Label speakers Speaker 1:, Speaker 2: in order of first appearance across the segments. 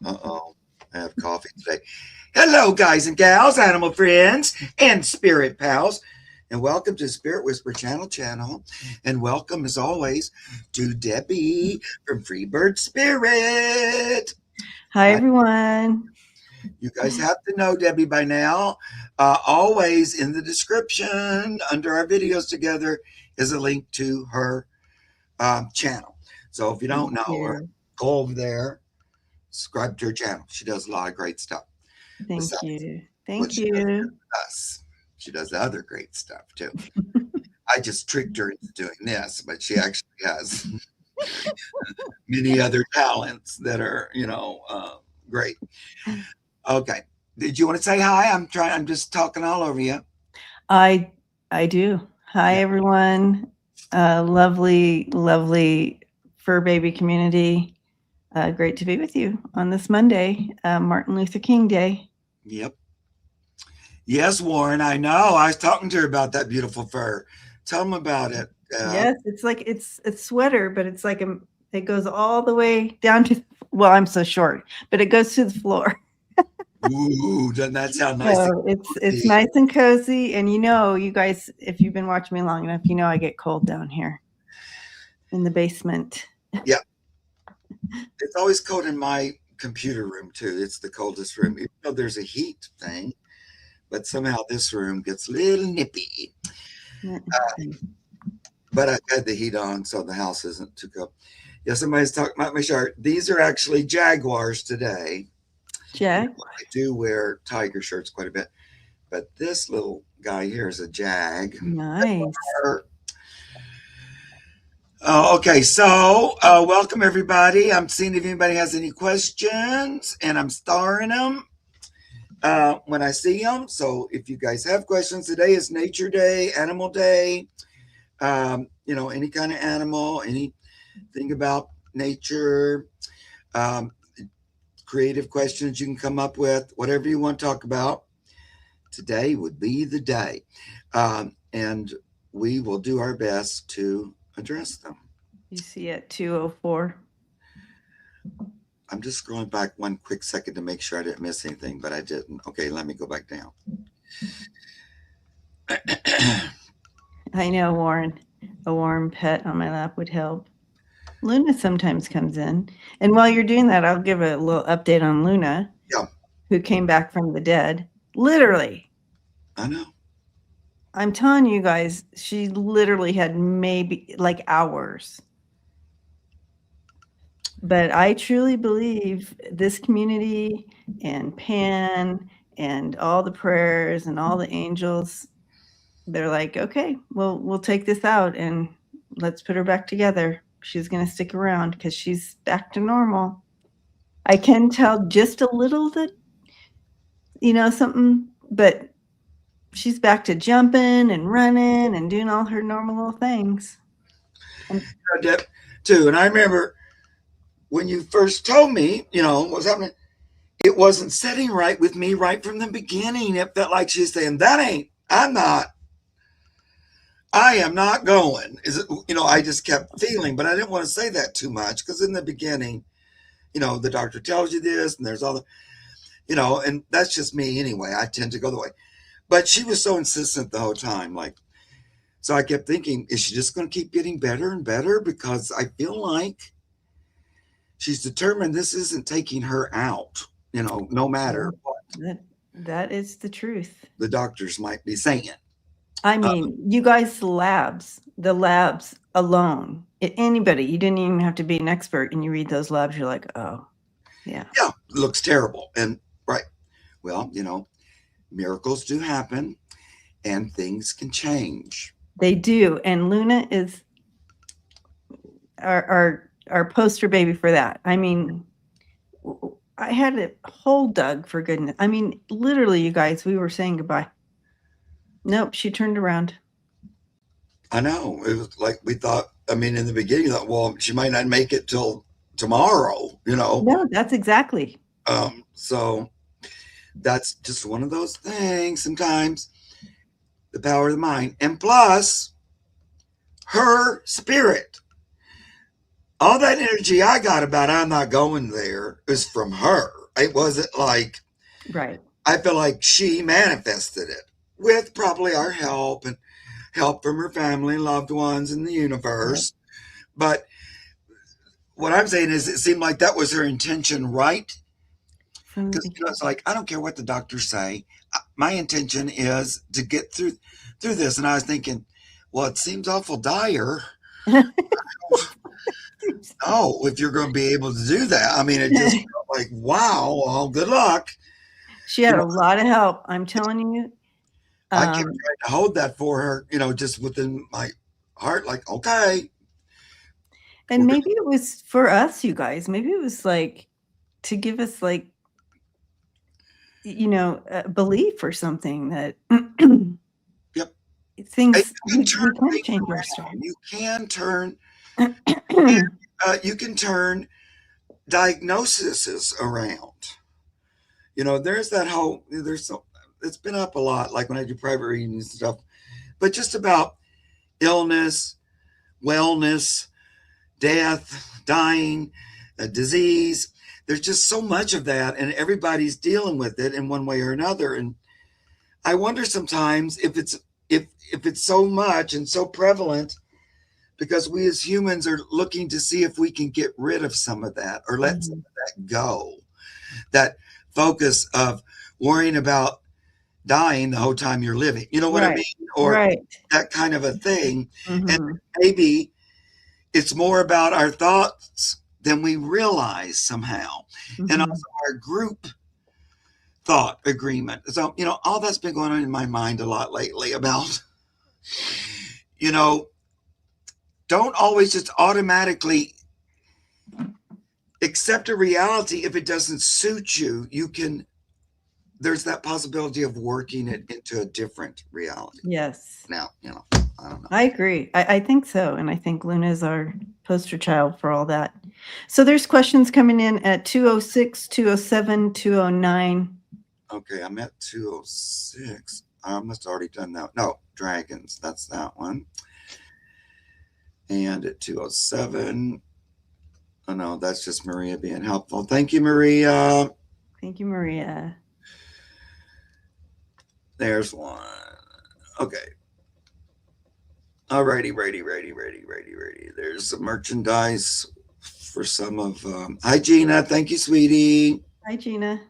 Speaker 1: Uh-oh. I have coffee today. Hello, guys and gals, animal friends, and spirit pals. And welcome to Spirit Whisper Channel. And welcome, as always, to Debbie from Freebird Spirit.
Speaker 2: Hi,
Speaker 1: Hi.
Speaker 2: everyone.
Speaker 1: You guys have to know Debbie by now. Always in the description under our videos together is a link to her channel. So if you
Speaker 2: Thank
Speaker 1: don't know her,
Speaker 2: you.
Speaker 1: go over there, subscribe to her channel. She does a lot of great stuff
Speaker 2: Thank
Speaker 1: besides
Speaker 2: you.
Speaker 1: what
Speaker 2: Thank
Speaker 1: she does
Speaker 2: you.
Speaker 1: with us. She does other great stuff too. I just tricked her into doing this, but she actually has many other talents that are, great. Okay. Did you want to say hi? I'm just talking all over you.
Speaker 2: I I do. Hi,
Speaker 1: Yeah.
Speaker 2: everyone. Lovely, lovely fur baby community. Great to be with you on this Monday, Martin Luther King Day.
Speaker 1: Yep. Yes, Warren, I know. I was talking to her about that beautiful fur. Tell them about it.
Speaker 2: Yes, it's like it's sweater, but it's like it goes all the way down to. Well, I'm so short, but it goes to the floor.
Speaker 1: Ooh, doesn't that sound nice and
Speaker 2: So it's
Speaker 1: cozy?
Speaker 2: nice and cozy, and you guys, if you've been watching me long enough, I get cold down here in the basement.
Speaker 1: Yeah. It's always cold in my computer room too. It's the coldest room. Even though there's a heat thing, but somehow this room gets a little nippy. But I've had the heat on, so the house isn't too cold. Yeah, somebody's talking about my shirt. These are actually Jaguars today.
Speaker 2: Jack,
Speaker 1: I do wear tiger shirts quite a bit, but this little guy here is a Jag.
Speaker 2: nice.
Speaker 1: Okay, so welcome everybody. I'm seeing if anybody has any questions, and I'm starring them when I see them. So if you guys have questions, today is Nature Day, Animal Day. Any kind of animal, anything about nature, um, creative questions you can come up with, whatever you want to talk about. Today would be the day. And we will do our best to address them.
Speaker 2: You see at 2:04.
Speaker 1: I'm just scrolling back one quick second to make sure I didn't miss anything, but I didn't. Okay, let me go back down.
Speaker 2: I know, Warren. A warm pet on my lap would help. Luna sometimes comes in, and while you're doing that, I'll give a little update on Luna,
Speaker 1: Yeah,
Speaker 2: who came back from the dead. Literally,
Speaker 1: I know.
Speaker 2: I'm telling you guys, she literally had maybe like hours. But I truly believe this community and Pan and all the prayers and all the angels, they're like, okay, well, we'll take this out and let's put her back together. She's going to stick around because she's back to normal. I can tell just a little that, something, but she's back to jumping and running and doing all her normal little things.
Speaker 1: Deb, too. And I remember when you first told me, what was happening, it wasn't setting right with me right from the beginning. It felt like she's saying, I am not going. Is it, I just kept feeling, but I didn't want to say that too much because in the beginning, the doctor tells you this and there's all the, and that's just me anyway. I tend to go the way. But she was so insistent the whole time. Like, so I kept thinking, is she just going to keep getting better and better? Because I feel like she's determined this isn't taking her out, no matter what
Speaker 2: That is the truth.
Speaker 1: the doctors might be saying.
Speaker 2: I mean, you guys, the labs alone, anybody, you didn't even have to be an expert and you read those labs, you're like, oh, yeah.
Speaker 1: Yeah, it looks terrible. And right. Well, miracles do happen and things can change.
Speaker 2: They do. And Luna is our poster baby for that. I mean, I had a whole Doug, for goodness. I mean, literally, you guys, we were saying goodbye. Nope, she turned around.
Speaker 1: I know. It was like we thought, I mean, in the beginning, you thought, well, she might not make it till tomorrow,
Speaker 2: No, that's exactly.
Speaker 1: So that's just one of those things sometimes, the power of the mind. And plus, her spirit. all that energy I got about I'm not going there is from her. It wasn't like
Speaker 2: Right.
Speaker 1: I feel like she manifested it with probably our help and help from her family, loved ones in the
Speaker 2: Yep.
Speaker 1: universe. But what I'm saying is, it seemed like that was her intention, right?
Speaker 2: From the
Speaker 1: Because
Speaker 2: beginning.
Speaker 1: it's like I don't care what the doctors say. My intention is to get through this. And I was thinking, well, it seems awful dire. Oh, if you're going to be able to do that, I mean, it just felt like, wow, well, good luck.
Speaker 2: She
Speaker 1: You
Speaker 2: had
Speaker 1: know,
Speaker 2: a lot of help, I'm telling you.
Speaker 1: I kept
Speaker 2: Um,
Speaker 1: trying to hold that for her, just within my heart, like, okay,
Speaker 2: and
Speaker 1: we're going
Speaker 2: maybe it was for us, you guys. Maybe it was like to give us like, a belief or something that
Speaker 1: yep. And
Speaker 2: things
Speaker 1: you can
Speaker 2: we
Speaker 1: turn
Speaker 2: can
Speaker 1: things
Speaker 2: change our
Speaker 1: around.
Speaker 2: story.
Speaker 1: You can turn diagnoses around. There's that whole, it's been up a lot, like when I do private readings and stuff, but just about illness, wellness, death, dying, disease. There's just so much of that, and everybody's dealing with it in one way or another. And I wonder sometimes if it's so much and so prevalent because we as humans are looking to see if we can get rid of some of that or let some
Speaker 2: Mhm.
Speaker 1: of that go. That focus of worrying about dying the whole time you're living. You know what I
Speaker 2: Right.
Speaker 1: mean? Or
Speaker 2: Right.
Speaker 1: that kind of a thing. And
Speaker 2: Mhm.
Speaker 1: maybe it's more about our thoughts than we realize somehow. And
Speaker 2: Mhm.
Speaker 1: also our group thought agreement. So, all that's been going on in my mind a lot lately about, you know, don't always just automatically accept a reality if it doesn't suit you. There's that possibility of working it into a different reality.
Speaker 2: Yes.
Speaker 1: Now, I don't know.
Speaker 2: I agree. I think so, and I think Luna's our poster child for all that. So there's questions coming in at 206, 207, 209.
Speaker 1: Okay, I'm at 206. I must have already done that. No, dragons. That's that one. And at 207. Oh, no, that's just Maria being helpful. Thank you, Maria.
Speaker 2: Thank you, Maria.
Speaker 1: There's one. Okay. Alrighty, ready. There's some merchandise for some of. Hi, Gina. Thank you, sweetie.
Speaker 2: Hi, Gina.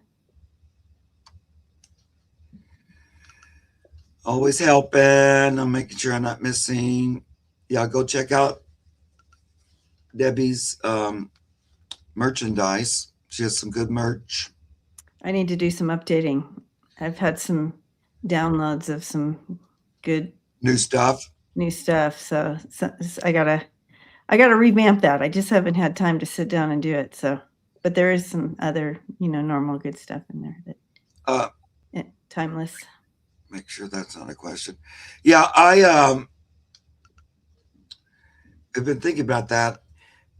Speaker 1: Always helping. I'm making sure I'm not missing. Yeah, go check out Debbie's merchandise. She has some good merch.
Speaker 2: I need to do some updating. I've had some downloads of some good
Speaker 1: New stuff.
Speaker 2: new stuff, so I gotta revamp that. I just haven't had time to sit down and do it. So, but there is some other, normal good stuff in there that
Speaker 1: Uh,
Speaker 2: timeless.
Speaker 1: make sure that's not a question. Yeah, I have been thinking about that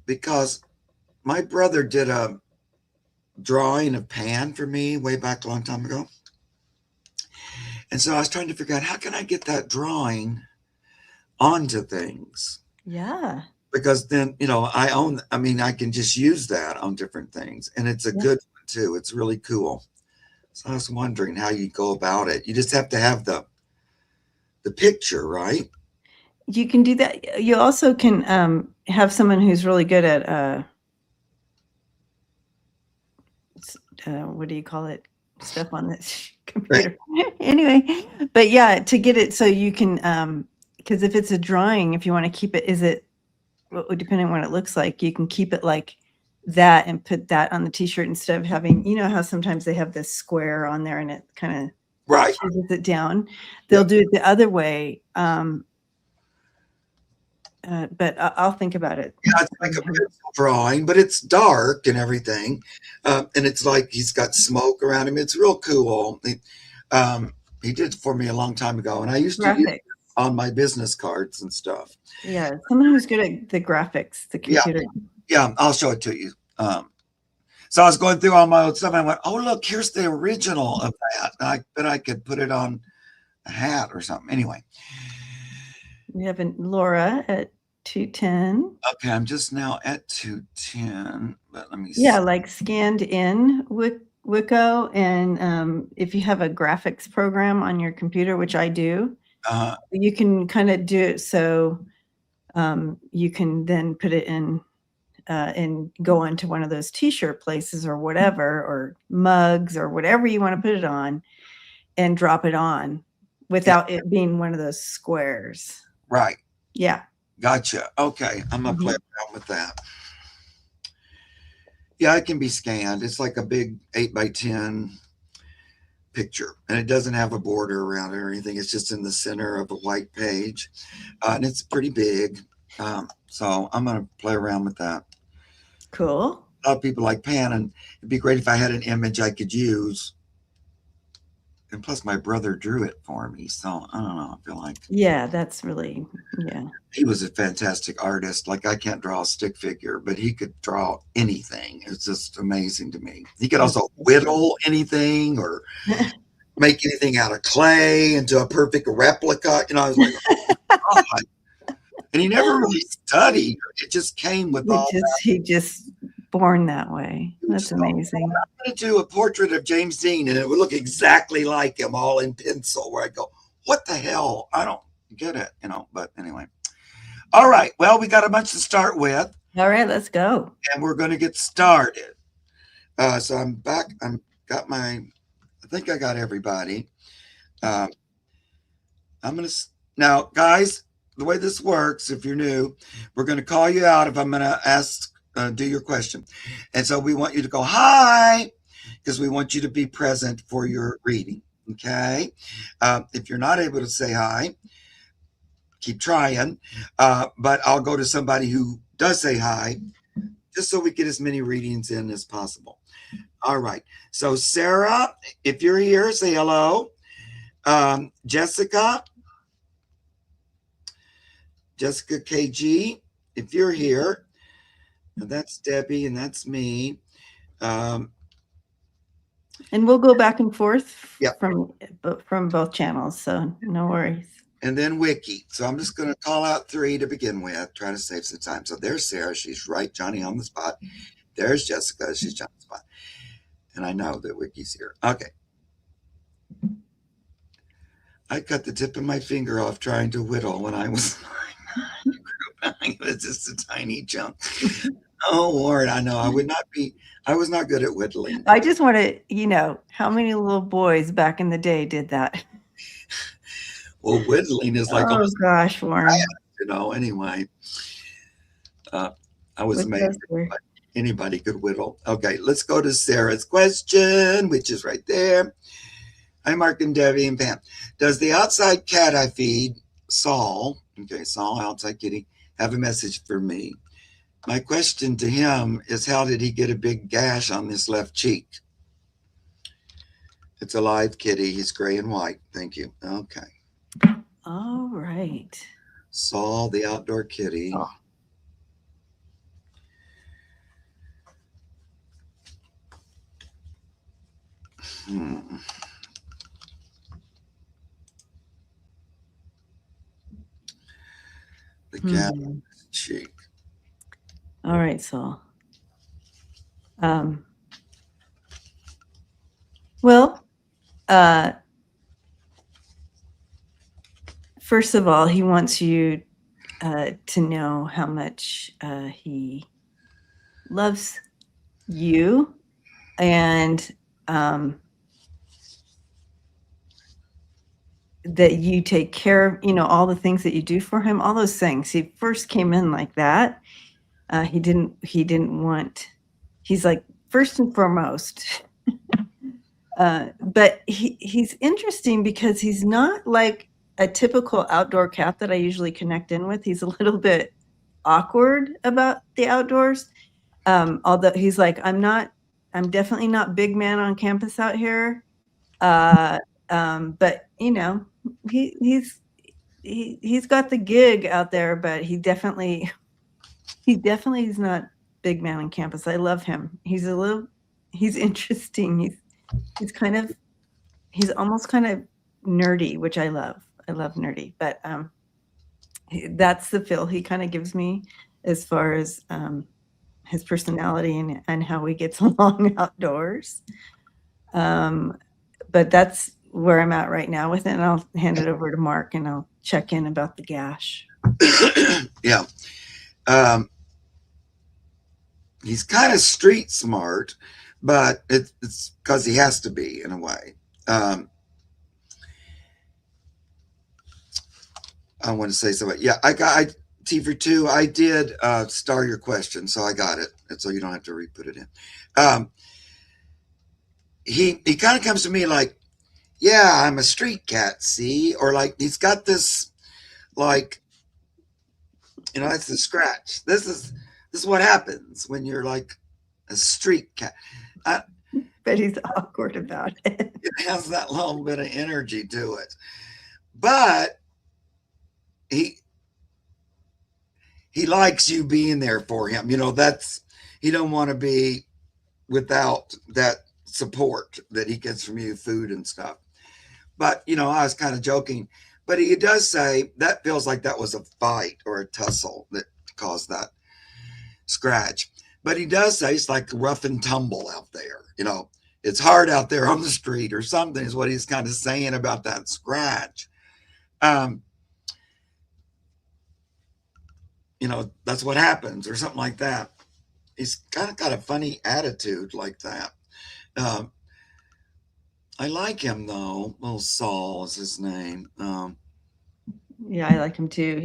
Speaker 1: because my brother did a drawing of Pan for me way back a long time ago. And so I was trying to figure out how can I get that drawing onto things?
Speaker 2: Yeah.
Speaker 1: Because then, I can just use that on different things. And it's a
Speaker 2: Yeah.
Speaker 1: good one too. It's really cool. So I was wondering how you go about it. You just have to have the picture, right?
Speaker 2: You can do that. You also can have someone who's really good at what do you call it? Stuff on this
Speaker 1: Right.
Speaker 2: computer. Anyway, but yeah, to get it so you can because if it's a drawing, if you want to keep it, depending on what it looks like, you can keep it like that and put that on the t-shirt instead of having, how sometimes they have this square on there and it kind of
Speaker 1: Right.
Speaker 2: chises it down. They'll
Speaker 1: Yep.
Speaker 2: do it the other way. But I'll think about it.
Speaker 1: Yeah, it's like a pencil drawing, but it's dark and everything. And it's like he's got smoke around him. It's real cool. He did it for me a long time ago, and I used to use
Speaker 2: Graphics.
Speaker 1: it on my business cards and stuff.
Speaker 2: Yeah, someone who's good at the graphics, the
Speaker 1: Yeah,
Speaker 2: computer.
Speaker 1: yeah, I'll show it to you. So I was going through all my old stuff. And I went, oh, look, here's the original of that. I bet I could put it on a hat or something. Anyway,
Speaker 2: We have Laura at 210.
Speaker 1: Okay, I'm just now at 210, but let me
Speaker 2: Yeah,
Speaker 1: see.
Speaker 2: like scanned in Wicco, and if you have a graphics program on your computer, which I do, you can kind of do it so you can then put it in and go into one of those t-shirt places or whatever, or mugs or whatever you want to put it on, and drop it on without it being one of those squares.
Speaker 1: Right.
Speaker 2: Yeah.
Speaker 1: Gotcha. Okay, I'm gonna play around with that. Yeah, it can be scanned. It's like a big 8x10 picture, and it doesn't have a border around it or anything. It's just in the center of a white page, and it's pretty big. So I'm gonna play around with that.
Speaker 2: Cool.
Speaker 1: A lot of people like Pan, and it'd be great if I had an image I could use. And plus, my brother drew it for me, so I don't know. I feel like
Speaker 2: Yeah, that's really, yeah.
Speaker 1: he was a fantastic artist. Like, I can't draw a stick figure, but he could draw anything. It's just amazing to me. He could also whittle anything or make anything out of clay into a perfect replica. I was like, oh, God. And he never really studied. It just came with all that.
Speaker 2: He just born that way. That's amazing.
Speaker 1: I'm going to do a portrait of James Dean, and it would look exactly like him, all in pencil, where I go, what the hell? I don't get it, but anyway. All right. Well, we got a bunch to start with.
Speaker 2: All right, let's go.
Speaker 1: And we're going to get started. So I'm back. I think I got everybody. I'm going to, now, guys, the way this works, if you're new, we're going to call you out if I'm going to do your question. And so we want you to go, hi, because we want you to be present for your reading. Okay. If you're not able to say hi, keep trying. But I'll go to somebody who does say hi, just so we get as many readings in as possible. All right. So Sarah, if you're here, say hello. Jessica KG, if you're here. And that's Debbie, and that's me.
Speaker 2: And we'll go back and forth
Speaker 1: Yeah.
Speaker 2: from both channels, so no worries.
Speaker 1: And then Wiki. So I'm just going to call out 3 to begin with, try to save some time. So there's Sarah. She's right, Johnny on the spot. There's Jessica. She's Johnny on the spot. And I know that Wiki's here. Okay. I cut the tip of my finger off trying to whittle when I was it was just a tiny chunk. Oh, Lord, I know. I was not good at whittling.
Speaker 2: I just want to, how many little boys back in the day did that?
Speaker 1: Well, whittling is like,
Speaker 2: oh gosh, Warren.
Speaker 1: Anyway. I was amazed anybody could whittle. Okay, let's go to Sarah's question, which is right there. Hi, Mark and Debbie and Pam. Does the outside cat I feed, Saul, outside kitty, have a message for me? My question to him is, how did he get a big gash on this left cheek? It's a live kitty. He's gray and white. Thank you. Okay.
Speaker 2: All right.
Speaker 1: Saul, the outdoor kitty. Oh. The cat cheek.
Speaker 2: All right, Saul. Well, first of all, he wants you to know how much he loves you, and that you take care of, all the things that you do for him, all those things. He first came in like that. He didn't want, he's like, first and foremost. But he's interesting because he's not like a typical outdoor cat that I usually connect in with. He's a little bit awkward about the outdoors. Although he's like, I'm definitely not big man on campus out here. But he's got the gig out there, but he definitely is not big man on campus. I love him. He's interesting. He's almost kind of nerdy, which I love. I love nerdy, but that's the feel he kind of gives me as far as his personality and how he gets along outdoors. But that's where I'm at right now with it. And I'll hand it over to Mark and I'll check in about the gash.
Speaker 1: Yeah. He's kind of street smart, but it's because he has to be in a way. I want to say something. Yeah, T for two. I did star your question, so I got it, and so you don't have to re-put it in. He kind of comes to me like, yeah, I'm a street cat, see, or like he's got this like, that's the scratch. This is what happens when you're like a street cat.
Speaker 2: But he's awkward about it.
Speaker 1: It has that little bit of energy to it, but he likes you being there for him. That's he don't want to be without that support that he gets from you, food and stuff. But I was kind of joking, but he does say that feels like that was a fight or a tussle that caused that scratch. But he does say it's like rough and tumble out there. It's hard out there on the street or something is what he's kind of saying about that scratch. That's what happens or something like that. He's kind of got a funny attitude like that. I like him though. Little Saul is his name.
Speaker 2: Yeah, I like him too.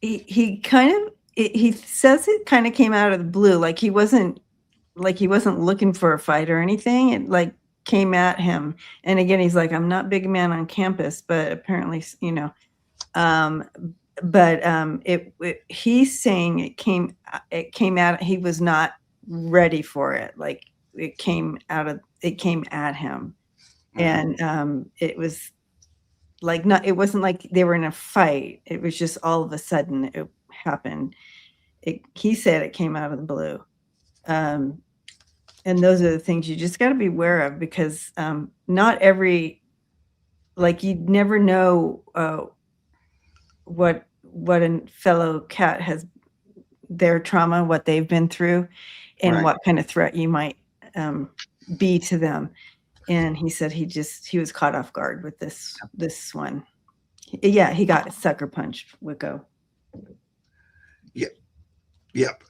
Speaker 2: He kind of he says it kind of came out of the blue, like he wasn't looking for a fight or anything. It like came at him, and again he's like, I'm not big man on campus, but apparently he's saying it came out, he was not ready for it, like it came at him. And it was like, not, it wasn't like they were in a fight, it was just all of a sudden it happened. He said it came out of the blue. And those are the things you just got to be aware of, because not every, like, you never know what a fellow cat has, their trauma, what they've been through, and
Speaker 1: Right.
Speaker 2: what kind of threat you might be to them. And he said he was caught off guard with this one. Yeah, he got sucker punched, Wicco.
Speaker 1: Yep.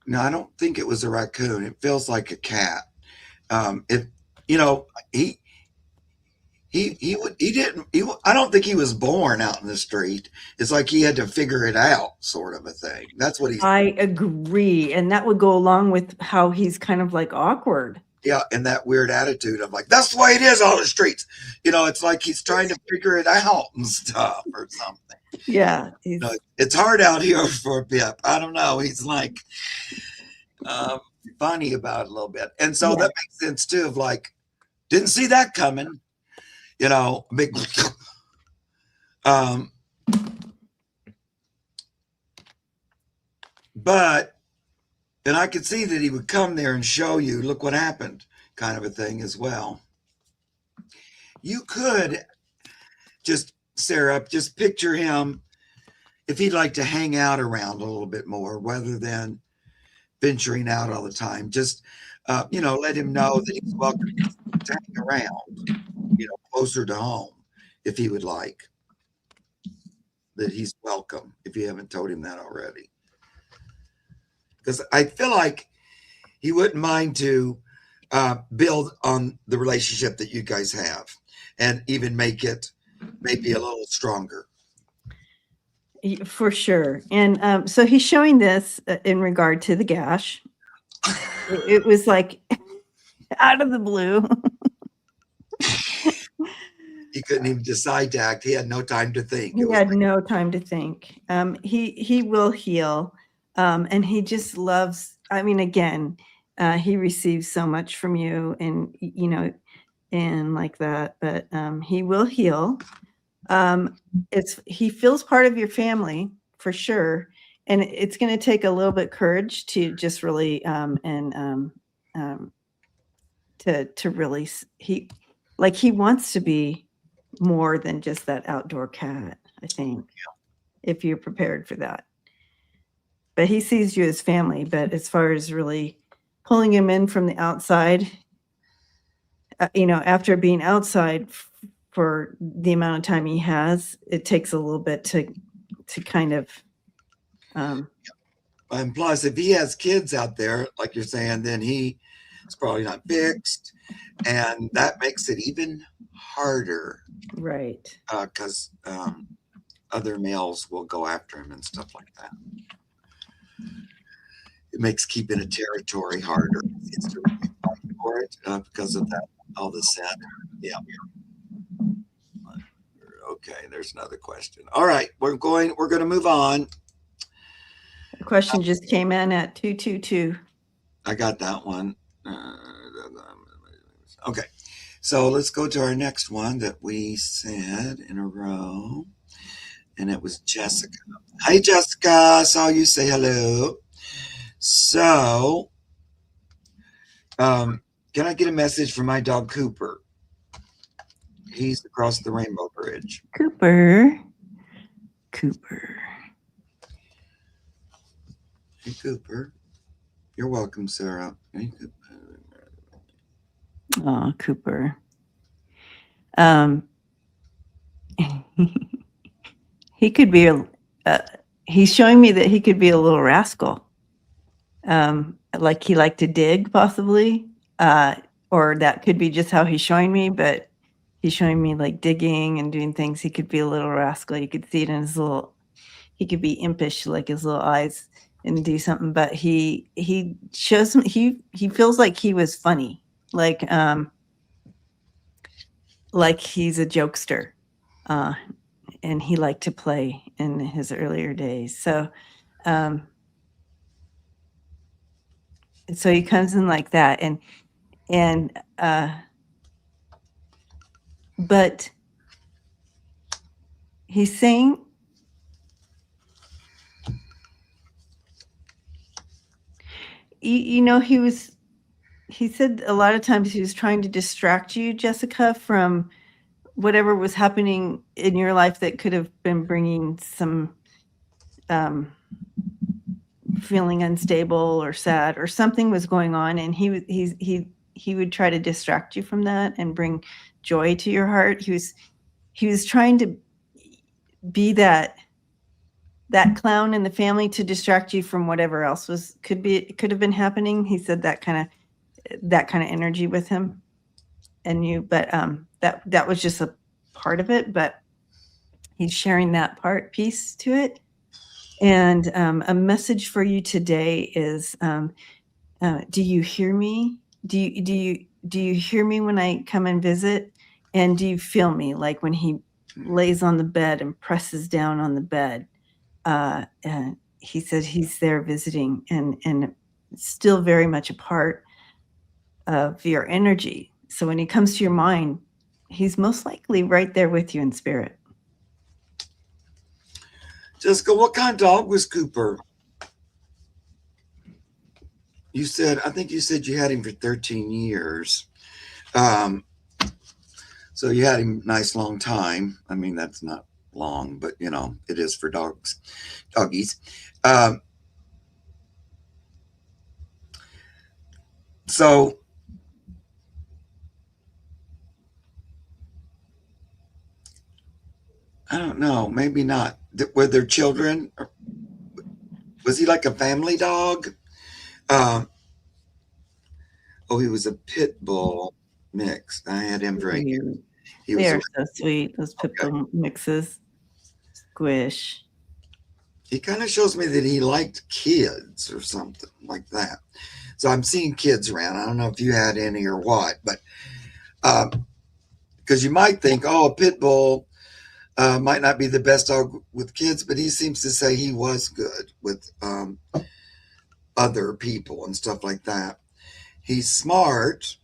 Speaker 1: No, I don't think it was a raccoon. It feels like a cat. I don't think he was born out in the street. It's like he had to figure it out, sort of a thing. That's what
Speaker 2: I agree. And that would go along with how he's kind of like awkward.
Speaker 1: Yeah, and that weird attitude of like, that's the way it is on the streets. It's like he's trying to figure it out and stuff or something.
Speaker 2: Yeah.
Speaker 1: It's hard out here for Pip. I don't know. He's like funny about it a little bit. And so that makes sense too, of like, didn't see that coming. Big but and I could see that he would come there and show you, look what happened, kind of a thing as well. You could just, Sarah, just picture him if he'd like to hang out around a little bit more rather than venturing out all the time. Just, let him know that he's welcome to hang around, closer to home if he would like. That he's welcome if you haven't told him that already. Because I feel like he wouldn't mind to build on the relationship that you guys have and even make it maybe a little stronger.
Speaker 2: For sure. And so he's showing this in regard to the gash. It was like out of the blue.
Speaker 1: He couldn't even decide to act. He had no time to think.
Speaker 2: He had no time to think. He will heal. And he just loves, I mean, again, he receives so much from you and, and like that, but he will heal. He feels part of your family for sure. And it's going to take a little bit courage to just really, to really, he wants to be more than just that outdoor cat. I think, if you're prepared for that. But he sees you as family. But as far as really pulling him in from the outside, after being outside for the amount of time he has, it takes a little bit to kind of.
Speaker 1: And plus, if he has kids out there, like you're saying, then he is probably not fixed, and that makes it even harder,
Speaker 2: Right.
Speaker 1: Because other males will go after him and stuff like that. It makes keeping a territory harder. It's to really fight for it because of that, all the scent. Yeah. Okay, there's another question. All right, we're going to move on.
Speaker 2: The question just came in at 222.
Speaker 1: I got that one. Okay, so let's go to our next one that we said in a row, and it was Jessica. Hi, Jessica. Saw you say hello. So, can I get a message from my dog Cooper? He's across the Rainbow Bridge.
Speaker 2: Cooper.
Speaker 1: Hey, Cooper. You're welcome, Sarah. Hey, Cooper.
Speaker 2: Oh, Cooper. He could be he's showing me that he could be a little rascal. Like he liked to dig, possibly. Or that could be just how he's showing me, but he's showing me like digging and doing things. He could be a little rascal. You could see it in his he could be impish, like his little eyes, and do something. But he shows me, he feels like he was funny, like he's a jokester, and he liked to play in his earlier days. So he comes in like that, and but he's saying, he said a lot of times he was trying to distract you, Jessica, from whatever was happening in your life that could have been bringing some feeling unstable or sad, or something was going on, and he would try to distract you from that and bring joy to your heart. He was trying to be that clown in the family to distract you from whatever else could have been happening. He said that kind of energy with him and you, but that was just a part of it, but he's sharing that piece to it. And a message for you today is, do you hear me? Do you hear me when I come and visit? And do you feel me, like when he lays on the bed and presses down on the bed? And he said he's there visiting and still very much a part of your energy. So when he comes to your mind, he's most likely right there with you in spirit.
Speaker 1: Jessica, what kind of dog was Cooper? I think you said you had him for 13 years. So you had him a nice long time. I mean, that's not long, but it is for doggies. So I don't know, maybe not. Were there children? Was he like a family dog? Oh, he was a pit bull mix. I had him very good.
Speaker 2: They are so sweet, those pit bull mixes. Squish.
Speaker 1: He kind of shows me that he liked kids or something like that. So I'm seeing kids around. I don't know if you had any or what, but because you might think, a pit bull might not be the best dog with kids, but he seems to say he was good with other people and stuff like that. He's smart.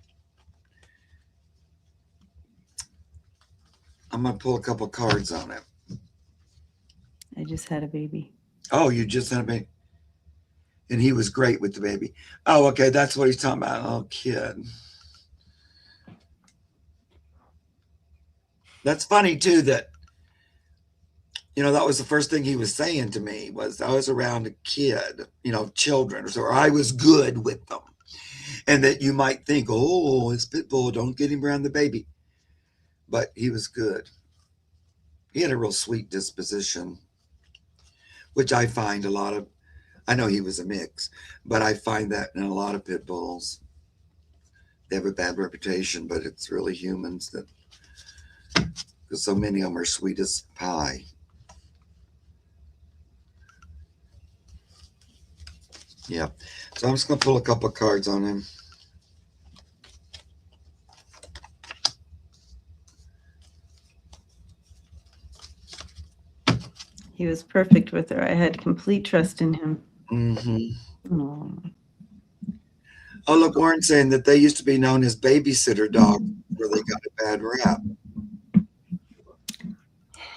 Speaker 1: I'm going to pull a couple cards on him.
Speaker 2: I just had a baby.
Speaker 1: Oh, you just had a baby? And he was great with the baby. Oh, okay. That's what he's talking about. Oh, kid. That's funny, too, that that was the first thing he was saying to me was I was around a kid, children, or I was good with them. And that you might think, oh, it's pit bull, don't get him around the baby. But he was good. He had a real sweet disposition, which I find I know he was a mix, but I find that in a lot of pit bulls. They have a bad reputation, but it's really humans that, because so many of them are sweet as pie. Yeah. So I'm just going to pull a couple of cards on him.
Speaker 2: He was perfect with her. I had complete trust in him.
Speaker 1: Mm-hmm.
Speaker 2: Oh.
Speaker 1: Oh, look, Warren's saying that they used to be known as babysitter dogs where they got a bad rap.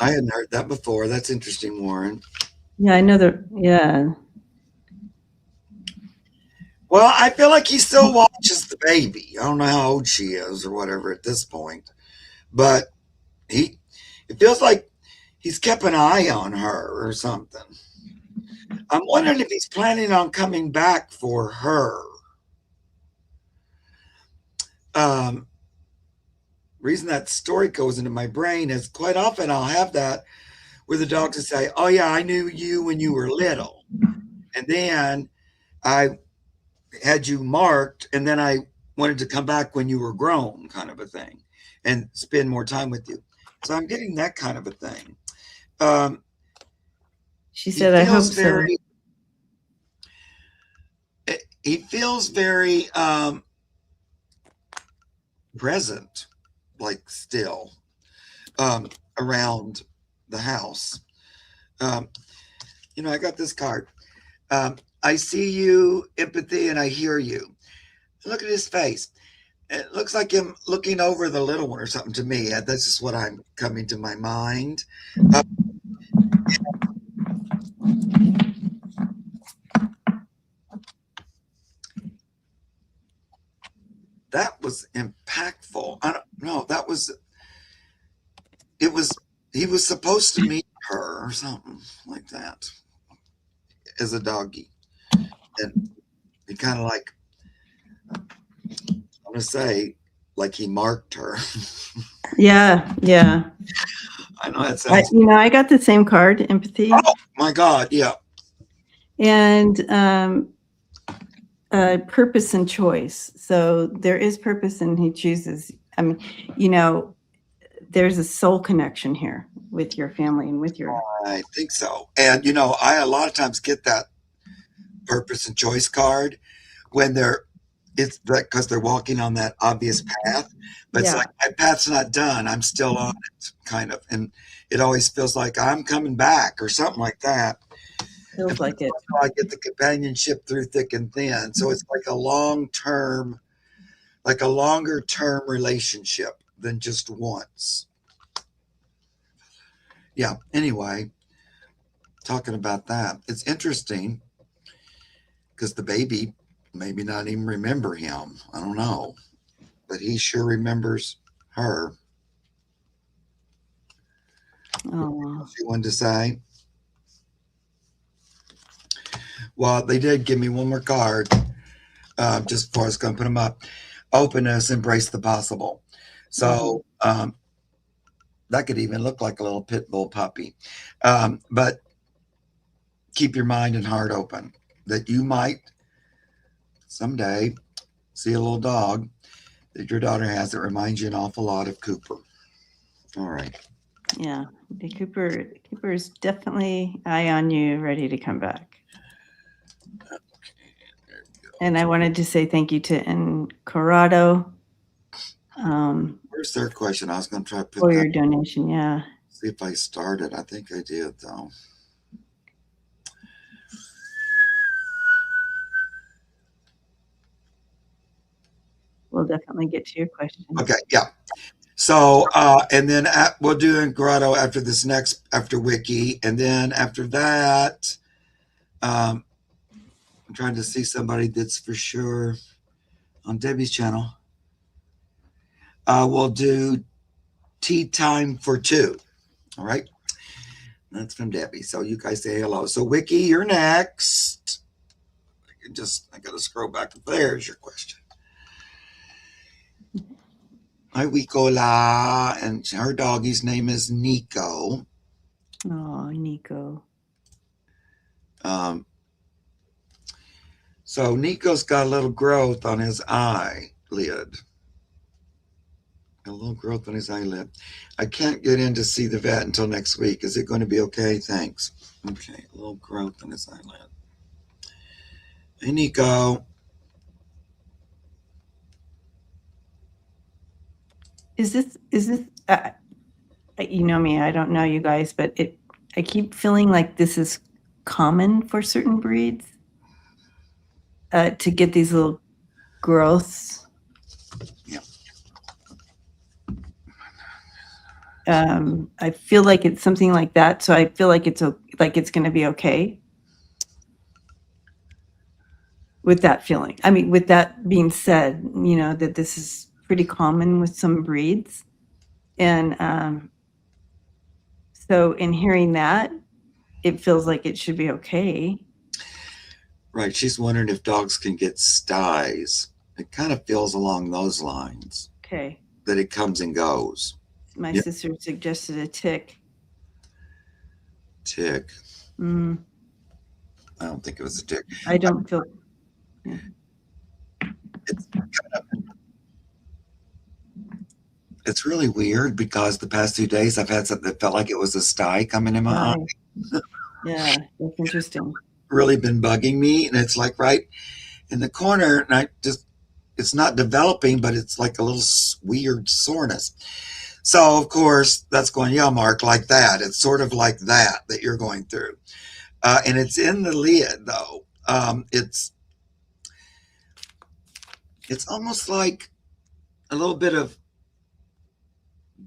Speaker 1: I hadn't heard that before. That's interesting, Warren.
Speaker 2: Yeah, I know that. Yeah.
Speaker 1: Well, I feel like he still watches the baby. I don't know how old she is or whatever at this point, but it feels like he's kept an eye on her or something. I'm wondering if he's planning on coming back for her. Reason that story goes into my brain is quite often I'll have that where the dogs will say, oh yeah, I knew you when you were little. And then I had you marked and then I wanted to come back when you were grown, kind of a thing, and spend more time with you. So I'm getting that kind of a thing.
Speaker 2: She said, I hope
Speaker 1: so. He feels very present, like still around the house. I got this card. I see you, empathy, and I hear you. Look at his face. It looks like him looking over the little one or something to me. That's just what I'm coming to my mind. That was impactful. I don't know. He was supposed to meet her or something like that as a doggy. And he kind of like, I'm going to say, like he marked her.
Speaker 2: Yeah.
Speaker 1: I know that sounds.
Speaker 2: I got the same card, empathy.
Speaker 1: Oh my God, yeah.
Speaker 2: And purpose and choice. So there is purpose, and he chooses. I mean, there's a soul connection here with your family and with your.
Speaker 1: I think so. And I a lot of times get that purpose and choice card when it's because they're walking on that obvious path, but it's like my path's not done. I'm still on it, kind of, and it always feels like I'm coming back or something like that.
Speaker 2: Feels like it.
Speaker 1: I get the companionship through thick and thin, so it's like a longer term relationship than just once. Yeah. Anyway, talking about that, it's interesting because the baby maybe not even remember him. I don't know, but he sure remembers her.
Speaker 2: Oh,
Speaker 1: what you wanted to say? Well, they did give me one more card just before I was going to put them up. Openness, embrace the possible. So that could even look like a little pit bull puppy. But keep your mind and heart open that you might someday see a little dog that your daughter has that reminds you an awful lot of Cooper. All right.
Speaker 2: Yeah, the Cooper is definitely eye on you, ready to come back. Okay, and I wanted to say thank you to Encorado.
Speaker 1: Where's their question? I was going to try to put
Speaker 2: for your donation. Yeah.
Speaker 1: See if I started. I think I did though.
Speaker 2: We'll definitely get to your question.
Speaker 1: Okay, yeah. So, and then we'll do Grotto after Wiki. And then after that, I'm trying to see somebody that's for sure on Debbie's channel. We'll do Tea Time for Two. All right. That's from Debbie. So you guys say hello. So Wiki, you're next. I got to scroll back. There's your question. Hi, Wikola, and her doggy's name is Nico.
Speaker 2: Oh, Nico.
Speaker 1: So Nico's got a little growth on his eyelid. A little growth on his eyelid. I can't get in to see the vet until next week. Is it going to be okay? Thanks. Okay, a little growth on his eyelid. Hey, Nico.
Speaker 2: Is this, you know me, I don't know you guys, but I keep feeling like this is common for certain breeds to get these little growths.
Speaker 1: Yeah.
Speaker 2: I feel like it's something like that, so I feel like it's going to be okay. With that feeling, I mean, with that being said, you know that this is pretty common with some breeds, and so in hearing that, it feels like it should be okay.
Speaker 1: Right. She's wondering if dogs can get styes. It kind of feels along those lines.
Speaker 2: Okay.
Speaker 1: That it comes and goes.
Speaker 2: My sister suggested a tick.
Speaker 1: Tick.
Speaker 2: Mm.
Speaker 1: I don't think it was a tick.
Speaker 2: I don't feel. Yeah.
Speaker 1: It's really weird because the past 2 days I've had something that felt like it was a sty coming in my eye.
Speaker 2: Yeah, that's interesting.
Speaker 1: Really been bugging me, and it's like right in the corner, and it's not developing, but it's like a little weird soreness. So of course that's going, yeah, Mark, like that. It's sort of like that you're going through, and it's in the lid though. It's almost like a little bit of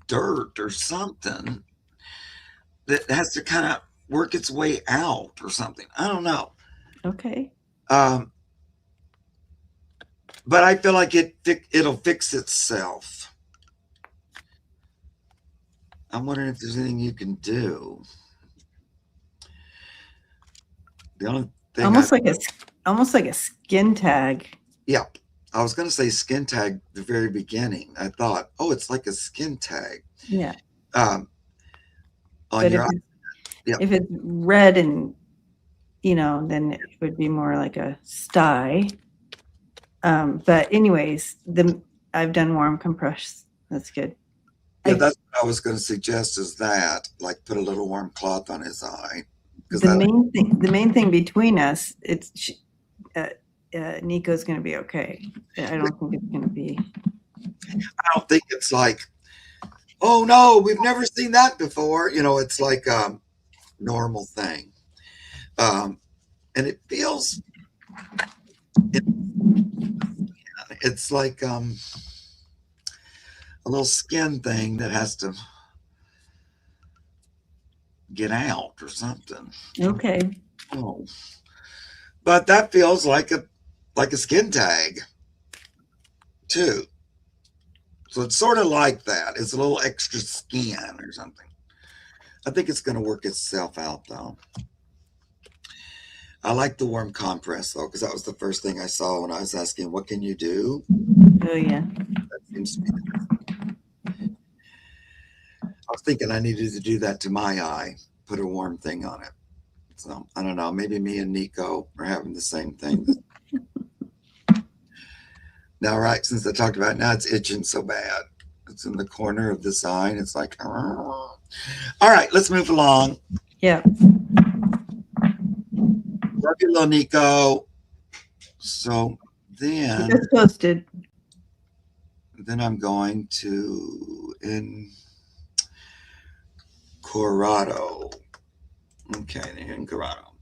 Speaker 1: dirt or something that has to kind of work its way out or something. I don't know.
Speaker 2: Okay.
Speaker 1: But I feel like it'll fix itself. I'm wondering if there's anything you can do. The only thing
Speaker 2: almost like a skin tag.
Speaker 1: Yeah. I was going to say skin tag the very beginning. I thought, oh, it's like a skin tag.
Speaker 2: Yeah.
Speaker 1: On
Speaker 2: but
Speaker 1: your
Speaker 2: if it's red and, you know, then it would be more like a sty. But anyways, I've done warm compress. That's good.
Speaker 1: Yeah, that's what I was going to suggest is that, like, put a little warm cloth on his eye.
Speaker 2: The main thing between us, Nico's going to be okay. I don't think it's going to be.
Speaker 1: I don't think it's like, oh no, we've never seen that before. You know, it's like a normal thing. And it feels, it's like a little skin thing that has to get out or something.
Speaker 2: Okay.
Speaker 1: Oh, but that feels like a skin tag too. So it's sort of like that. It's a little extra skin or something. I think it's going to work itself out though. I like the warm compress though, because that was the first thing I saw when I was asking, what can you do?
Speaker 2: Oh yeah.
Speaker 1: That seems to be I was thinking I needed to do that to my eye, put a warm thing on it. So I don't know, maybe me and Nico are having the same thing. Now, right, since I talked about it, now it's itching so bad. It's in the corner of this eye, and it's like, all right, let's move along.
Speaker 2: Yeah.
Speaker 1: Love you, little Nico. So then,
Speaker 2: Just posted.
Speaker 1: Then I'm going to in Corrado. Okay, in Corrado.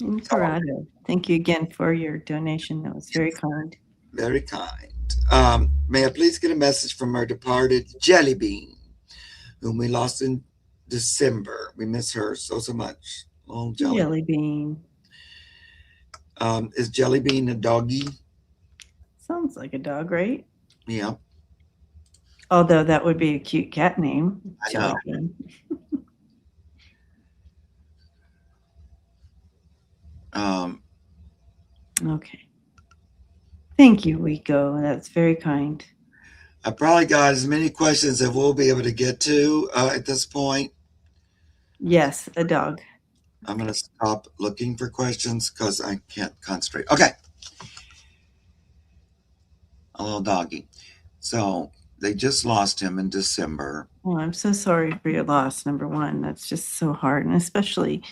Speaker 2: In Corrado. Thank you again for your donation. That was very kind.
Speaker 1: Very kind. May I please get a message from our departed Jelly Bean, whom we lost in December. We miss her so much. Oh,
Speaker 2: Jelly Bean.
Speaker 1: Is Jelly Bean a doggy?
Speaker 2: Sounds like a dog, right?
Speaker 1: Yeah.
Speaker 2: Although that would be a cute cat name.
Speaker 1: I know.
Speaker 2: Okay. Thank you, Rico. That's very kind.
Speaker 1: I probably got as many questions as we'll be able to get to at this point.
Speaker 2: Yes, a dog.
Speaker 1: I'm going to stop looking for questions because I can't concentrate. Okay. A little doggy. So they just lost him in December.
Speaker 2: Oh, I'm so sorry for your loss. Number one, that's just so hard, and especially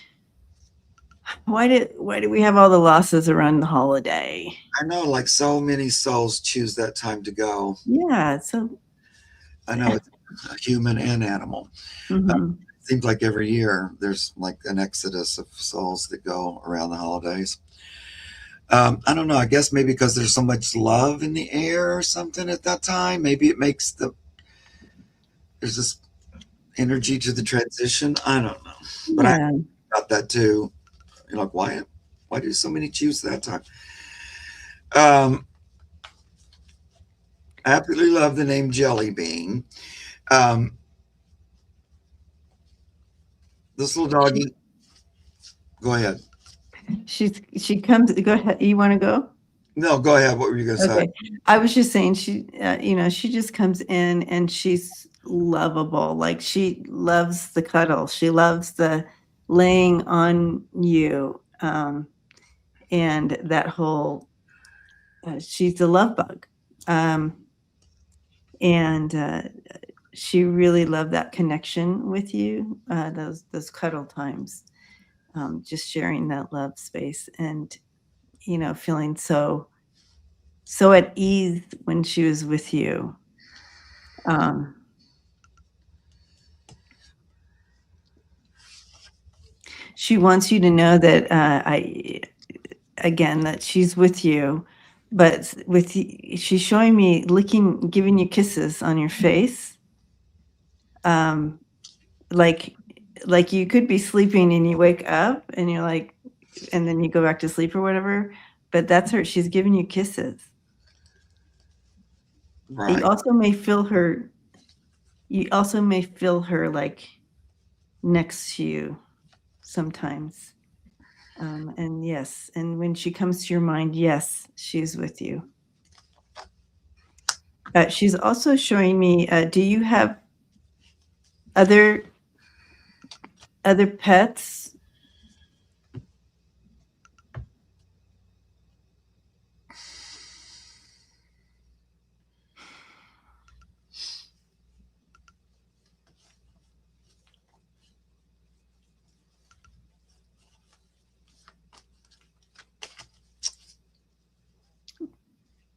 Speaker 2: why did we have all the losses around the holiday?
Speaker 1: I know, like so many souls choose that time to go.
Speaker 2: Yeah, so
Speaker 1: I know it's a human and animal.
Speaker 2: mm-hmm.
Speaker 1: It seems like every year there's like an exodus of souls that go around the holidays. I don't know. I guess maybe because there's so much love in the air or something at that time. Maybe it makes there's this energy to the transition. I don't know, but I
Speaker 2: Yeah.
Speaker 1: got that too. You're like, why do so many choose that time? Um, I absolutely love the name Jelly Bean. Um, this little doggy. Go ahead.
Speaker 2: She comes. Go ahead. You want to go?
Speaker 1: No, go ahead. What were you going to say?
Speaker 2: Okay. I was just saying she just comes in and she's lovable. Like she loves the cuddle. She loves the laying on you. And that whole, she's a love bug. And she really loved that connection with you, those cuddle times, just sharing that love space and, feeling so at ease when she was with you. She wants you to know that that she's with you, but she's showing me giving you kisses on your face, like you could be sleeping and you wake up and you're like, and then you go back to sleep or whatever. But that's her. She's giving you kisses.
Speaker 1: Right.
Speaker 2: You also may feel her. You also may feel her like next to you sometimes. And yes, and when she comes to your mind, yes, she's with you. She's also showing me, do you have other pets?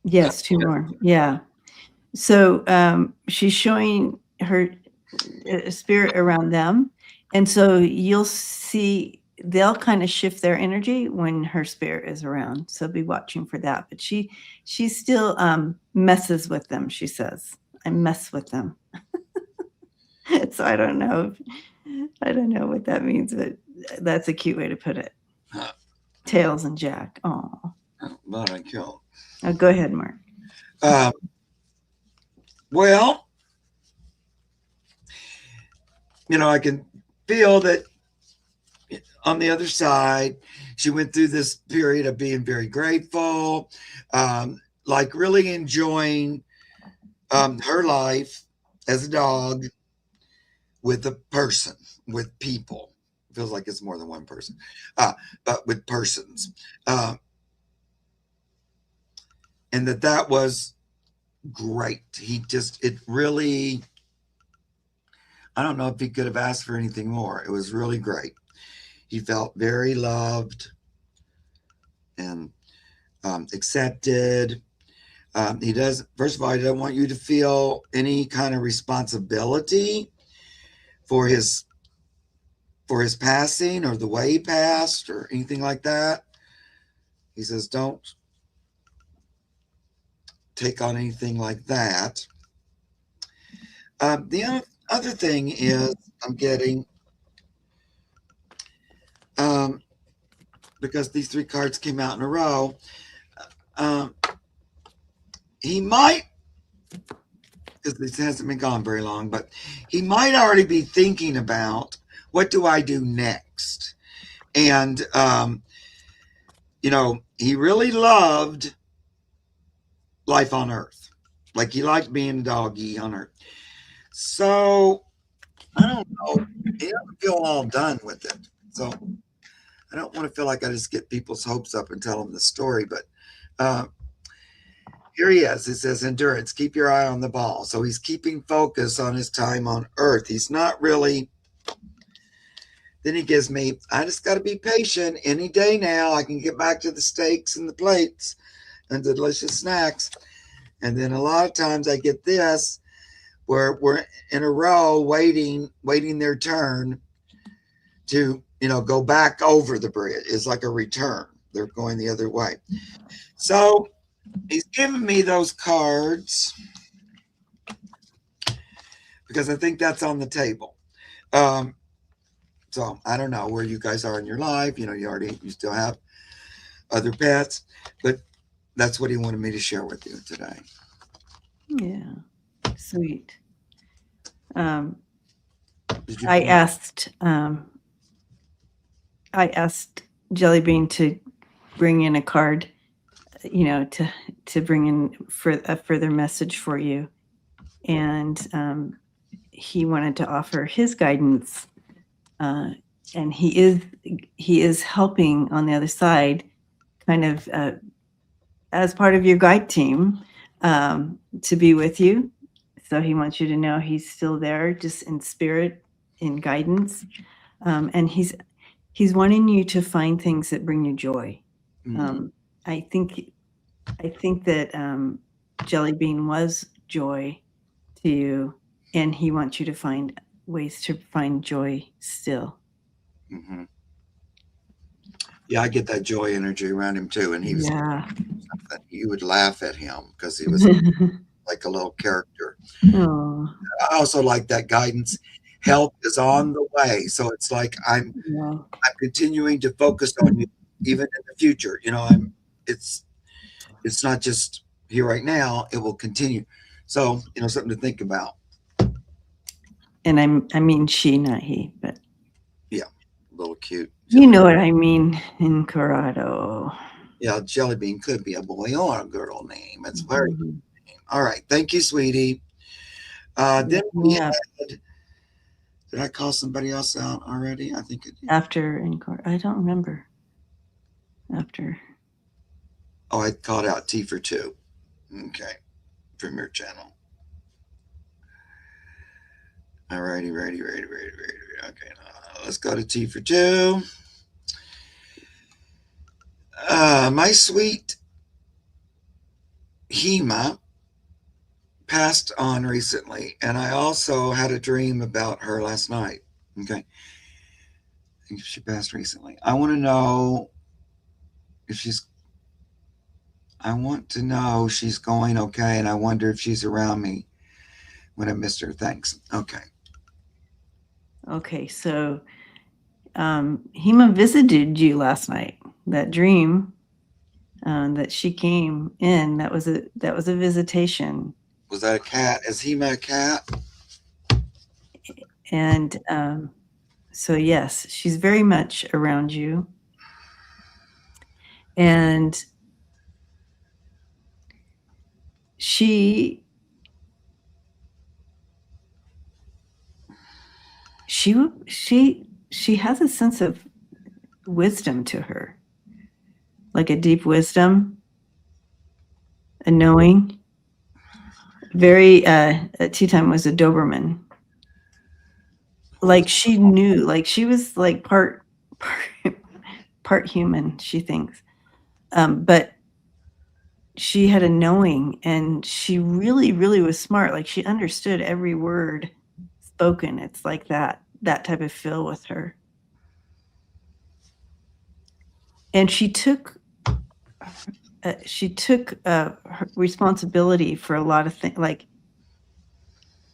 Speaker 2: Yes, two more. Yeah. So she's showing her spirit around them. And so you'll see they'll kind of shift their energy when her spirit is around. So be watching for that. But she still messes with them, she says. I mess with them. So I don't know what that means, but that's a cute way to put it. Tails and Jack. Oh.
Speaker 1: But I killed.
Speaker 2: Oh, go ahead, Mark.
Speaker 1: Well, I can feel that on the other side, she went through this period of being very grateful, like really enjoying her life as a dog with a person, with people. It feels like it's more than one person, but with persons. And that was great. It really, I don't know if he could have asked for anything more. It was really great. He felt very loved and accepted. He does, first of all, he doesn't want you to feel any kind of responsibility for his passing or the way he passed or anything like that. He says, don't take on anything like that. The other thing is I'm getting, because these three cards came out in a row, he might, because this hasn't been gone very long, but he might already be thinking about what do I do next? And he really loved life on Earth. Like he liked being a doggy on Earth. So I don't know. He doesn't feel all done with it. So I don't want to feel like I just get people's hopes up and tell them the story. But uh, here he is. It says endurance. Keep your eye on the ball. So he's keeping focus on his time on Earth. He's not really. Then he gives me, I just got to be patient. Any day now, I can get back to the steaks and the plates and the delicious snacks. And then a lot of times I get this where we're in a row waiting their turn to, go back over the bridge. It's like a return. They're going the other way. So he's giving me those cards because I think that's on the table. So I don't know where you guys are in your life. You still have other pets, but that's what he wanted me to share with you today.
Speaker 2: Yeah, sweet. I asked Jellybean to bring in a card, to bring in for a further message for you, and he wanted to offer his guidance, and he is helping on the other side, kind of as part of your guide team, to be with you. So he wants you to know he's still there, just in spirit, in guidance, and he's wanting you to find things that bring you joy. I think that Jellybean was joy to you, and he wants you to find ways to find joy still.
Speaker 1: Mm-hmm. Yeah, I get that joy energy around him too, and he was you would laugh at him because he was like a little character.
Speaker 2: Oh.
Speaker 1: I also like that guidance. Help is on the way, so it's like I'm continuing to focus on you even in the future. It's not just here right now; it will continue. So something to think about.
Speaker 2: And I mean she, not he, but
Speaker 1: yeah, a little cute.
Speaker 2: You know what I mean in Corrado.
Speaker 1: Yeah, Jellybean could be a boy or a girl name. It's very good name. All right, thank you, sweetie. Then we had. Did I call somebody else out already? I think it did.
Speaker 2: After I don't remember. After.
Speaker 1: Oh, I called out T for 2. Okay, from your channel. All righty. Okay, let's go to T for 2. My sweet Hema passed on recently, and I also had a dream about her last night. Okay, I think she passed recently. I want to know if she's going okay, and I wonder if she's around me when I missed her. Thanks.
Speaker 2: Okay, so Hema visited you last night. That dream that she came in, that was a visitation.
Speaker 1: Was that a cat? Is Hema a cat?
Speaker 2: And so yes, she's very much around you. And she has a sense of wisdom to her, like a deep wisdom, a knowing. Very tea time was a Doberman. Like she knew, like she was like part human, she thinks, but she had a knowing, and she really was smart. Like she understood every word spoken. It's like that type of feel with her. And she took her responsibility for a lot of things. Like,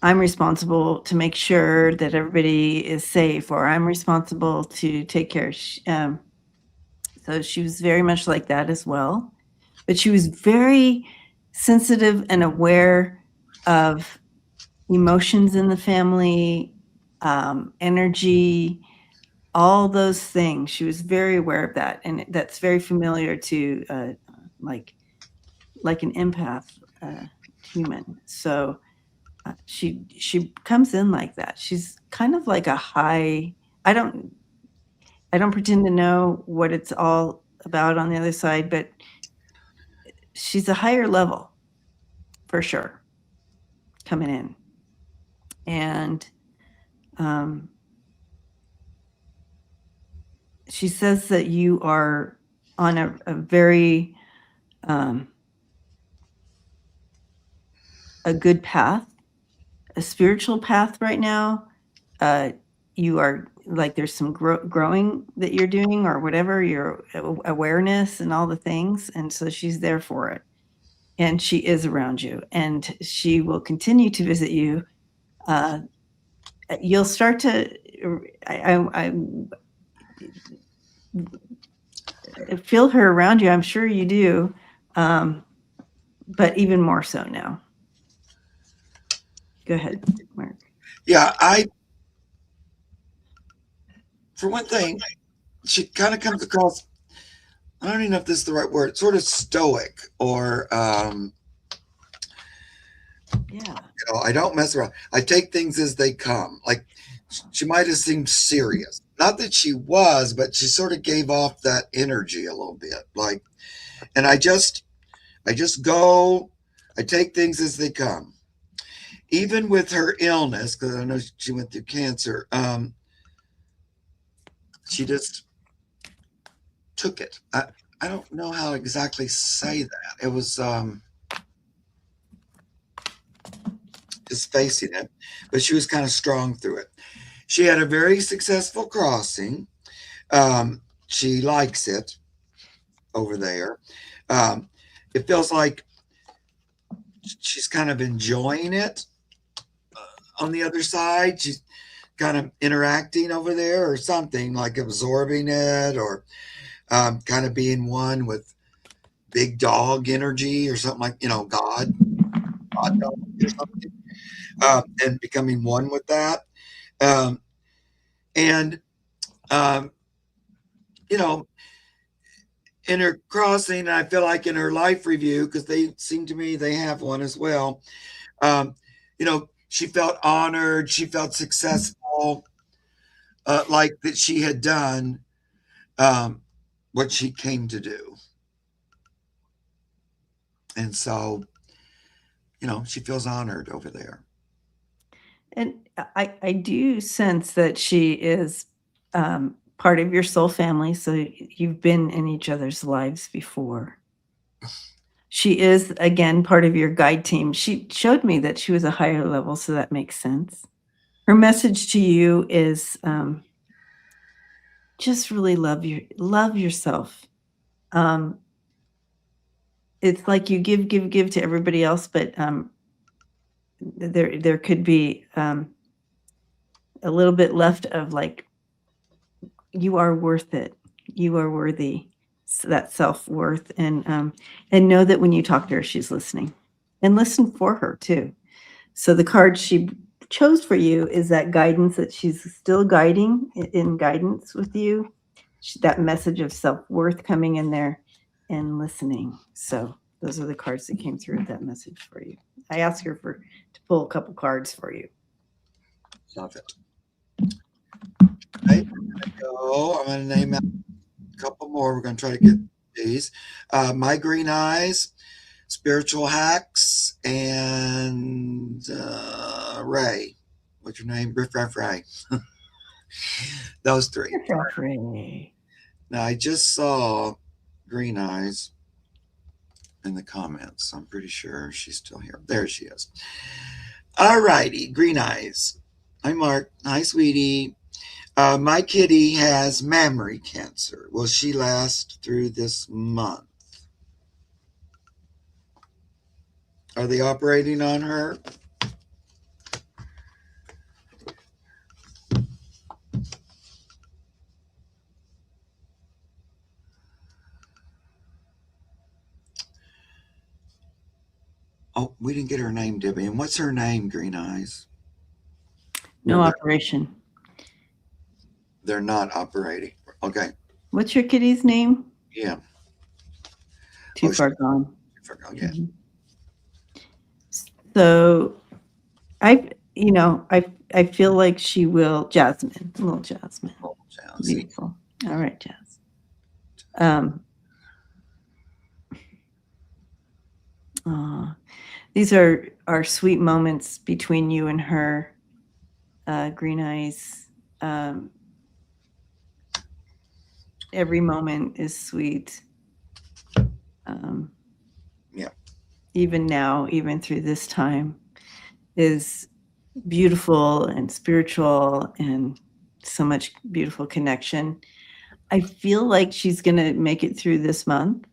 Speaker 2: I'm responsible to make sure that everybody is safe, or I'm responsible to take care. So she was very much like that as well. But she was very sensitive and aware of emotions in the family, energy, all those things. She was very aware of that, and that's very familiar to like an empath human. So she comes in like that. She's kind of like a high. I don't pretend to know what it's all about on the other side, but she's a higher level for sure coming in. And she says that you are on a very a good path, a spiritual path right now. You are like there's some growing that you're doing or whatever, your awareness and all the things. And so she's there for it. And she is around you, and she will continue to visit you. You'll start to, I feel her around you. I'm sure you do. But even more so now. Go ahead, Mark.
Speaker 1: Yeah, for one thing, she kind of comes across, I don't even know if this is the right word, sort of stoic or,
Speaker 2: Yeah.
Speaker 1: I don't mess around. I take things as they come. Like she might have seemed serious. Not that she was, but she sort of gave off that energy a little bit. Like, and I just go, I take things as they come. Even with her illness, because I know she went through cancer, she just took it. I don't know how to exactly say that. It was just facing it, but she was kind of strong through it. She had a very successful crossing. She likes it over there. Um, it feels like she's kind of enjoying it on the other side. She's kind of interacting over there or something, like absorbing it or kind of being one with big dog energy or something, like, God dog or something, and becoming one with that. Um, and, um, you know, in her crossing, I feel like in her life review, because they seem to me they have one as well. Um, she felt honored, she felt successful, like that she had done um, what she came to do. And so, she feels honored over there.
Speaker 2: And I do sense that she is part of your soul family. So you've been in each other's lives before. She is, again, part of your guide team. She showed me that she was a higher level, so that makes sense. Her message to you is just really love yourself. It's like you give to everybody else, but there could be a little bit left of like, you are worth it. You are worthy. So that self-worth, and know that when you talk to her, she's listening, and listen for her too. So the card she chose for you is that guidance, that she's still guiding in guidance with you. That message of self-worth coming in there and listening. So those are the cards that came through with that message for you. I asked her to pull a couple cards for you.
Speaker 1: Love it. Okay, I'm going to name out a couple more. We're going to try to get these. My Green Eyes, Spiritual Hacks, and Ray. What's your name? Riff Raff Ray. Those three.
Speaker 2: Ray.
Speaker 1: Now, I just saw Green Eyes in the comments. I'm pretty sure she's still here. There she is. All righty, Green Eyes. Hi, Mark. Hi, sweetie. My kitty has mammary cancer. Will she last through this month? Are they operating on her? Oh, we didn't get her name, Debbie. And what's her name, Green Eyes?
Speaker 2: No operation.
Speaker 1: They're not operating. Okay.
Speaker 2: What's your kitty's name?
Speaker 1: Yeah.
Speaker 2: Too
Speaker 1: Oh,
Speaker 2: far gone.
Speaker 1: yeah.
Speaker 2: Mhm. So I feel like she will. Jasmine, little Jasmine,
Speaker 1: Oh, see.
Speaker 2: beautiful. All right, Jazz. Um, these are sweet moments between you and her, Green Eyes. Every moment is sweet.
Speaker 1: Yeah.
Speaker 2: Even now, even through this time, is beautiful and spiritual and so much beautiful connection. I feel like she's going to make it through this month.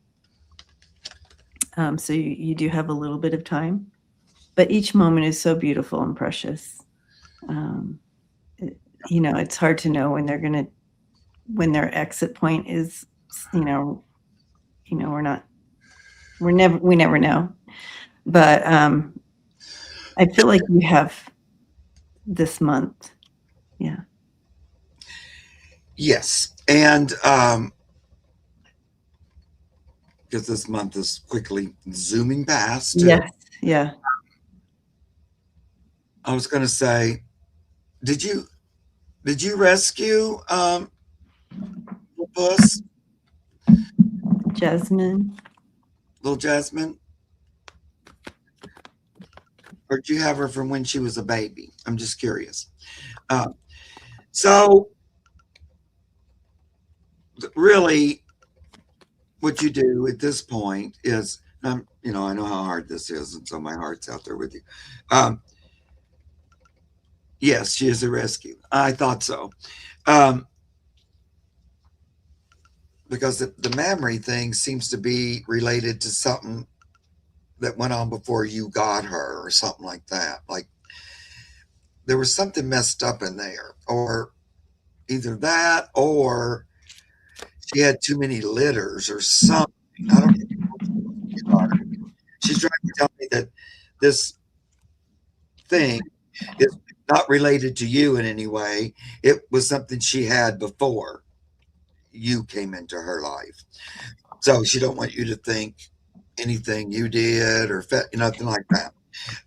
Speaker 2: So you do have a little bit of time, but each moment is so beautiful and precious. It's hard to know when their exit point is. We never know. But I feel like you have this month. Yeah.
Speaker 1: Yes. And because this month is quickly zooming past too.
Speaker 2: Yes. Yeah.
Speaker 1: I was going to say, did you rescue little Puss,
Speaker 2: Jasmine.
Speaker 1: little Jasmine, or did you have her from when she was a baby? I'm just curious. So really, what you do at this point is, I know how hard this is, and so my heart's out there with you. Um, yes, she is a rescue. I thought so. Um, because the memory thing seems to be related to something that went on before you got her or something like that. Like there was something messed up in there, or either that or she had too many litters or something. I don't know. She's trying to tell me that this thing is not related to you in any way. It was something she had before you came into her life. So she don't want you to think anything you did or nothing like that.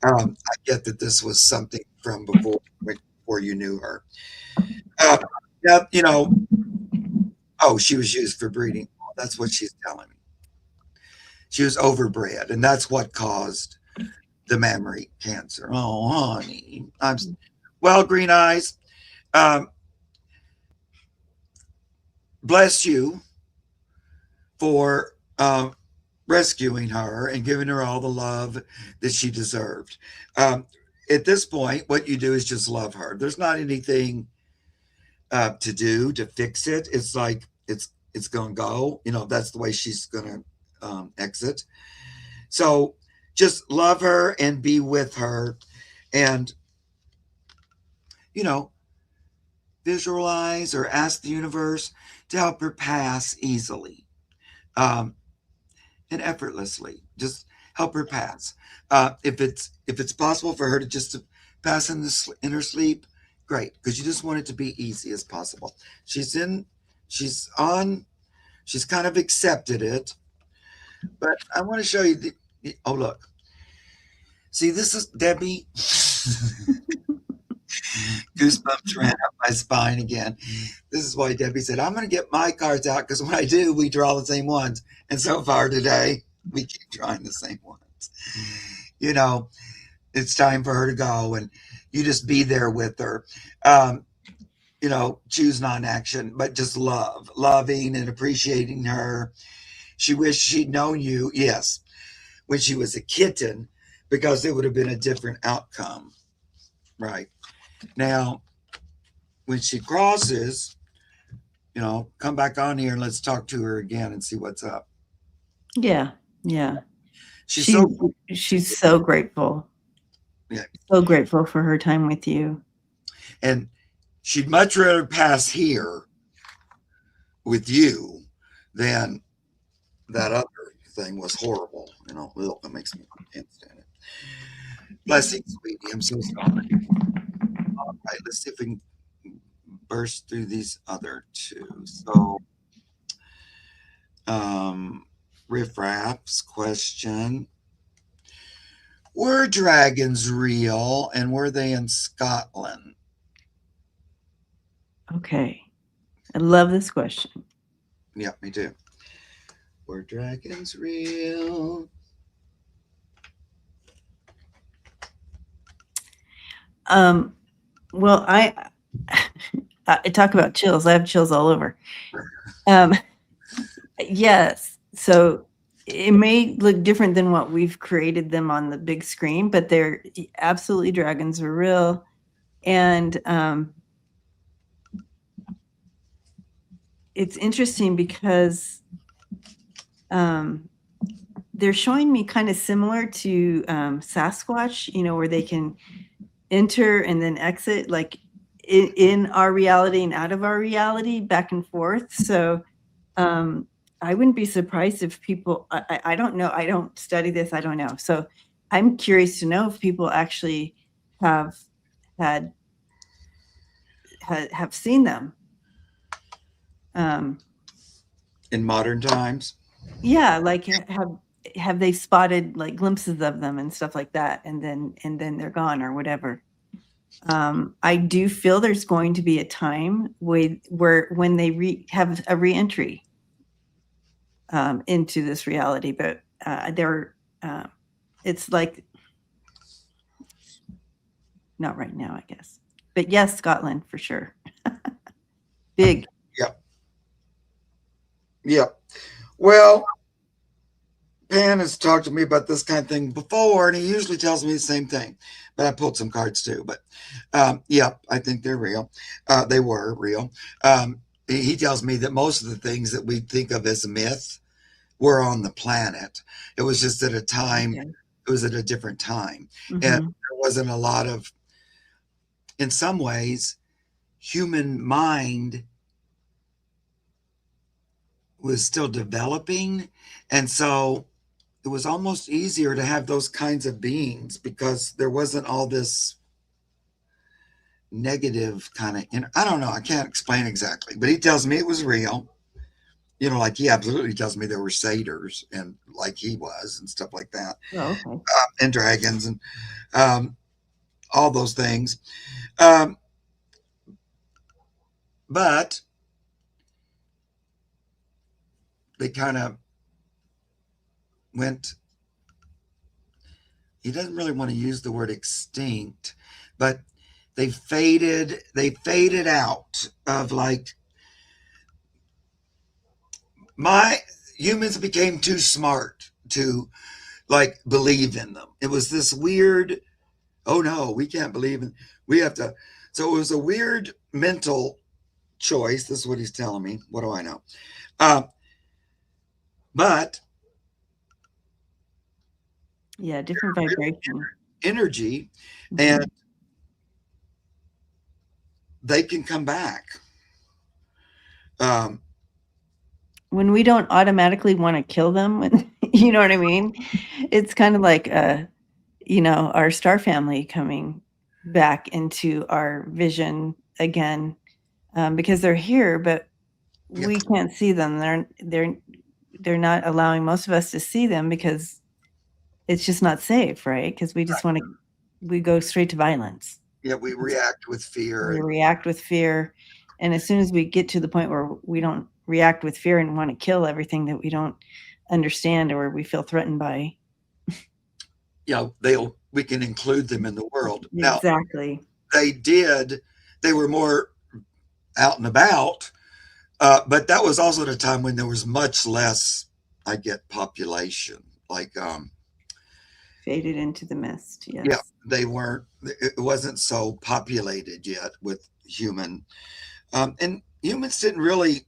Speaker 1: I get that this was something from before you knew her. Uh, now, oh, she was used for breeding. That's what she's telling me. She was overbred, and that's what caused the mammary cancer. Oh, honey, well, Green Eyes. Um, bless you for rescuing her and giving her all the love that she deserved. Um, at this point, what you do is just love her. There's not anything to do to fix it. It's like it's gonna go. That's the way she's gonna exit. So just love her and be with her, and you know visualize or ask the universe to help her pass easily. Um, and effortlessly. Just help her pass. If it's possible for her to just pass in her sleep, great, because you just want it to be easy as possible. She's in, she's on, she's kind of accepted it, but I want to show you oh look, see this is Debbie. Goosebumps ran up my spine again. This is why Debbie said, I'm going to get my cards out because when I do, we draw the same ones. And so far today, we keep drawing the same ones. You know, it's time for her to go, and you just be there with her. Choose non action, but just loving and appreciating her. She wished she'd known you, yes, when she was a kitten, because it would have been a different outcome. Right. Now, when she crosses, come back on here and let's talk to her again and see what's up.
Speaker 2: Yeah. Yeah.
Speaker 1: She's so
Speaker 2: She's so grateful.
Speaker 1: Yeah.
Speaker 2: So grateful for her time with you.
Speaker 1: And she'd much rather pass here with you than that other thing was horrible. It makes me can't stand it. Blessings, sweetie. I'm so sorry. All right, let's see if we can burst through these other two. So, Riff Raff's question: were dragons real, and were they in Scotland?
Speaker 2: Okay. I love this question.
Speaker 1: Yeah, me too. Were dragons real?
Speaker 2: Well, I talk about chills. I have chills all over. Um, yes. So it may look different than what we've created them on the big screen, but they're absolutely, dragons are real. And it's interesting because they're showing me kind of similar to Sasquatch, where they can enter and then exit, like in our reality and out of our reality, back and forth. So I wouldn't be surprised if people, I don't know, I don't study this, I don't know. So I'm curious to know if people actually have seen them.
Speaker 1: In modern times?
Speaker 2: Yeah, like have they spotted like glimpses of them and stuff like that, and then they're gone or whatever. I do feel there's going to be a time where when they have a reentry into this reality, but it's like not right now, I guess. But yes, Scotland for sure. Big.
Speaker 1: Yep. Yep. Well, Pan has talked to me about this kind of thing before, and he usually tells me the same thing. But I pulled some cards too. But yep, I think they're real. They were real. He tells me that most of the things that we think of as a myth were on the planet. It was just at a time,
Speaker 2: Okay.
Speaker 1: it was at a different time. And
Speaker 2: Mm-hmm.
Speaker 1: there wasn't a lot of, in some ways, human mind was still developing. And so it was almost easier to have those kinds of beings because there wasn't all this negative kind of, I don't know, I can't explain exactly, but he tells me it was real. Like he absolutely tells me there were satyrs and like he was and stuff like that,
Speaker 2: Oh, okay.
Speaker 1: and dragons and all those things. Um, but they kind of went, he doesn't really want to use the word extinct, but they faded out of like, my humans became too smart to like believe in them. It was this weird, oh no, we can't believe in, we have to. So it was a weird mental choice. This is what he's telling me. What do I know? But
Speaker 2: Yeah, different vibration.
Speaker 1: energy, and they can come back.
Speaker 2: When we don't automatically want to kill them, you know what I mean? It's kind of like our star family coming back into our vision again, because they're here, but
Speaker 1: Yeah,
Speaker 2: we can't see them. They're not allowing most of us to see them because it's just not safe, right? Because we just want to, we go straight to violence.
Speaker 1: yeah, we react with fear.
Speaker 2: We react with fear, and as soon as we get to the point where we don't react with fear and want to kill everything that we don't understand or we feel threatened by.
Speaker 1: We can include them in the world. Now,
Speaker 2: Exactly.
Speaker 1: they were more out and about, but that was also at a time when there was much less, I get, population. Like,
Speaker 2: Faded into the mist. Yes.
Speaker 1: yeah, it wasn't so populated yet with human. And humans didn't really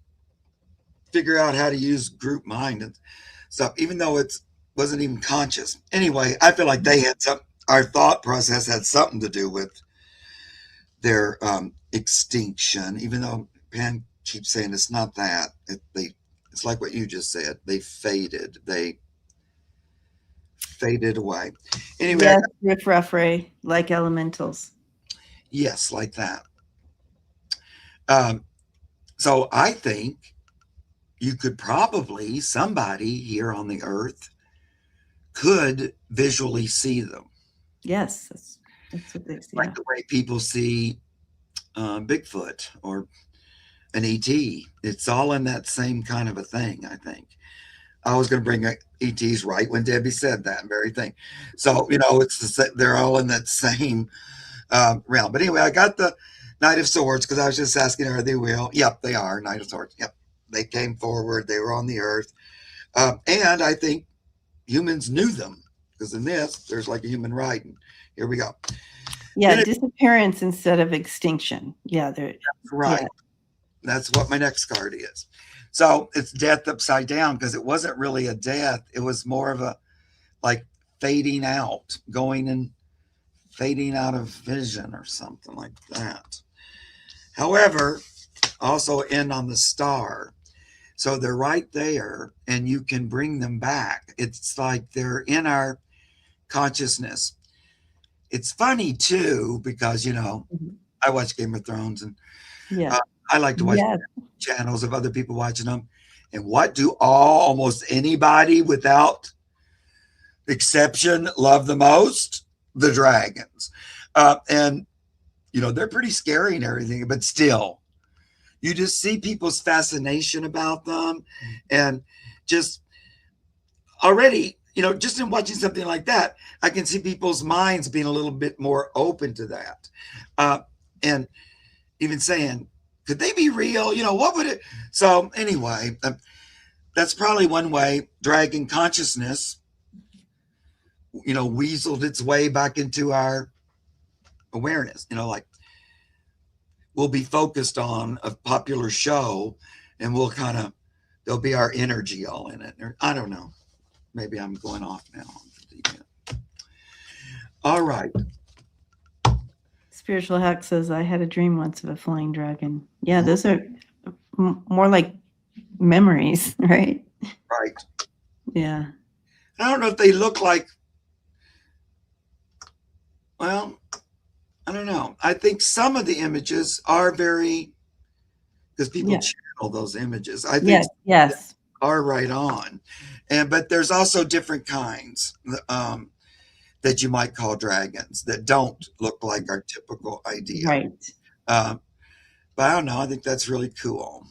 Speaker 1: figure out how to use group mind and stuff, even though it wasn't even conscious. Anyway, I feel like our thought process had something to do with their extinction, even though Pan keeps saying it's not that. It's like what you just said. They faded. They faded away. Anyway,
Speaker 2: yes, riff raff ray, like elementals.
Speaker 1: yes, like that. Um, so I think you could probably, somebody here on the earth could visually see them.
Speaker 2: Yes, that's what they
Speaker 1: Like
Speaker 2: yeah.
Speaker 1: the way people see Bigfoot or an ET. It's all in that same kind of a thing, I think. I was going to bring ETs right when Debbie said that very thing. So, they're all in that same realm. But anyway, I got the Knight of Swords because I was just asking, are they real? Yep, they are. Knight of Swords. Yep. They came forward. They were on the earth. And I think humans knew them because in this, there's like a human riding. Here we go.
Speaker 2: Yeah,
Speaker 1: Then
Speaker 2: disappearance instead of extinction. Yeah, they're
Speaker 1: right.
Speaker 2: yeah.
Speaker 1: That's what my next card is. So it's death upside down because it wasn't really a death. It was more of a like fading out, going and fading out of vision or something like that. However, also end on the star. So they're right there and you can bring them back. It's like they're in our consciousness. It's funny too because,
Speaker 2: Mhm.
Speaker 1: I watch Game of Thrones and
Speaker 2: Yeah.
Speaker 1: I like to watch
Speaker 2: Yes.
Speaker 1: channels of other people watching them. And what do almost anybody without exception love the most? The dragons. And, they're pretty scary and everything, but still, you just see people's fascination about them. And just already, just in watching something like that, I can see people's minds being a little bit more open to that. And even saying, could they be real? What would it? So, anyway, that's probably one way dragon consciousness, weaseled its way back into our awareness. Like we'll be focused on a popular show and we'll there'll be our energy all in it. Or, I don't know. Maybe I'm going off now. All right.
Speaker 2: Spiritual Hack says, I had a dream once of a flying dragon. Yeah, those are more like memories, right?
Speaker 1: Right.
Speaker 2: Yeah.
Speaker 1: I don't know if they look like, well, I don't know. I think some of the images are very, because people
Speaker 2: Yeah.
Speaker 1: channel those images. I think
Speaker 2: Yes.
Speaker 1: are right on. But there's also different kinds that you might call dragons that don't look like our typical idea.
Speaker 2: Right.
Speaker 1: But I don't know. I think that's really cool.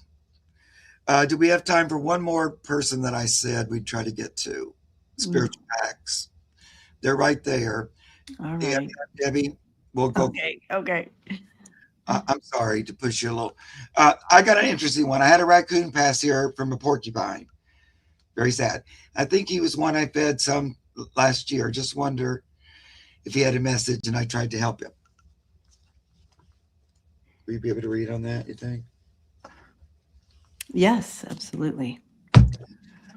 Speaker 1: Do we have time for one more person that I said we'd try to get to? Spiritual hacks. They're right there.
Speaker 2: All right.
Speaker 1: Debbie, we'll go.
Speaker 2: Okay.
Speaker 1: I'm sorry to push you a little. I got an interesting one. I had a raccoon pass here from a porcupine. Very sad. I think he was one I fed some last year. Just wonder if he had a message and I tried to help him. Will you be able to read on that, you think?
Speaker 2: Yes, absolutely.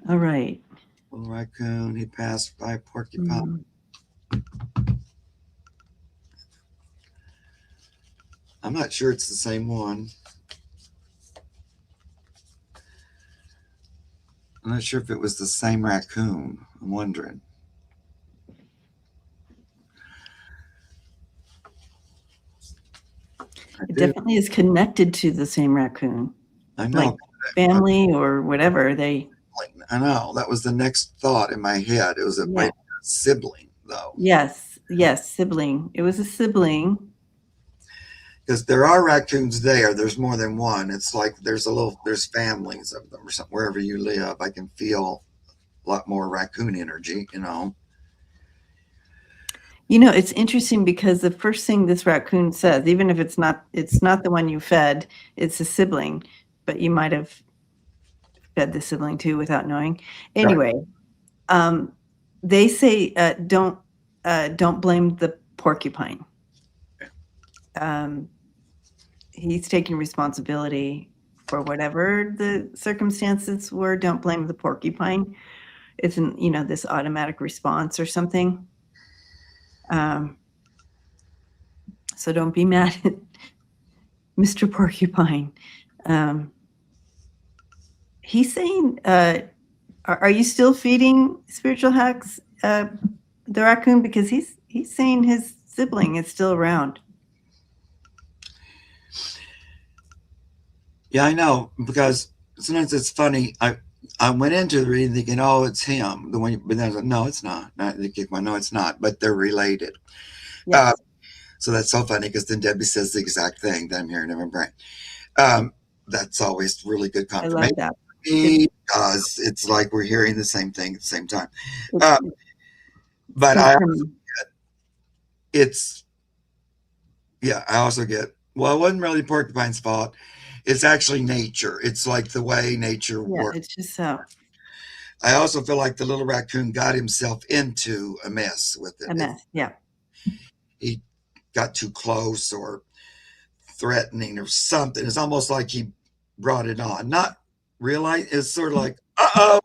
Speaker 2: All right.
Speaker 1: Little raccoon, he passed by a porcupine. I'm not sure it's the same one. I'm not sure if it was the same raccoon. I'm wondering.
Speaker 2: It definitely is connected to the same raccoon.
Speaker 1: I know.
Speaker 2: Like family or whatever.
Speaker 1: I know. That was the next thought in my head. It was a sibling, though.
Speaker 2: Yes, sibling. It was a sibling.
Speaker 1: Because there are raccoons there. There's more than one. It's like there's families of them or something. Wherever you live, I can feel a lot more raccoon energy,
Speaker 2: It's interesting because the first thing this raccoon says, even if it's not the one you fed, it's a sibling, but you might have fed the sibling too without knowing. Anyway, right. They say don't blame the porcupine. He's taking responsibility for whatever the circumstances were. Don't blame the porcupine. It's this automatic response or something. So don't be mad at Mr. Porcupine. He's saying, are you still feeding Spiritual Hacks the raccoon? Because he's saying his sibling is still around.
Speaker 1: Yeah, I know, because sometimes it's funny. I went into the reading thinking, oh, it's him, the one, but then I was like, no, it's not. Not the kick one, no, it's not. But they're related. Uh,
Speaker 2: Yes.
Speaker 1: so that's so funny because then Debbie says the exact thing that I'm hearing in my brain. Um, that's always really good
Speaker 2: I love
Speaker 1: confirmation
Speaker 2: that.
Speaker 1: for
Speaker 2: It,
Speaker 1: me because it's like we're hearing the same thing at the same time.
Speaker 2: it,
Speaker 1: Uh,
Speaker 2: it's
Speaker 1: but I also,
Speaker 2: confirming.
Speaker 1: it's yeah, I also get, well, it wasn't really porcupine's fault. It's actually nature. It's like the way nature
Speaker 2: Yeah,
Speaker 1: works.
Speaker 2: it's just so
Speaker 1: I also feel like the little raccoon got himself into a mess with it.
Speaker 2: a mess. Yeah.
Speaker 1: He got too close or threatening or something. It's almost like he brought it on. Not realize it's sort of like, uh-oh.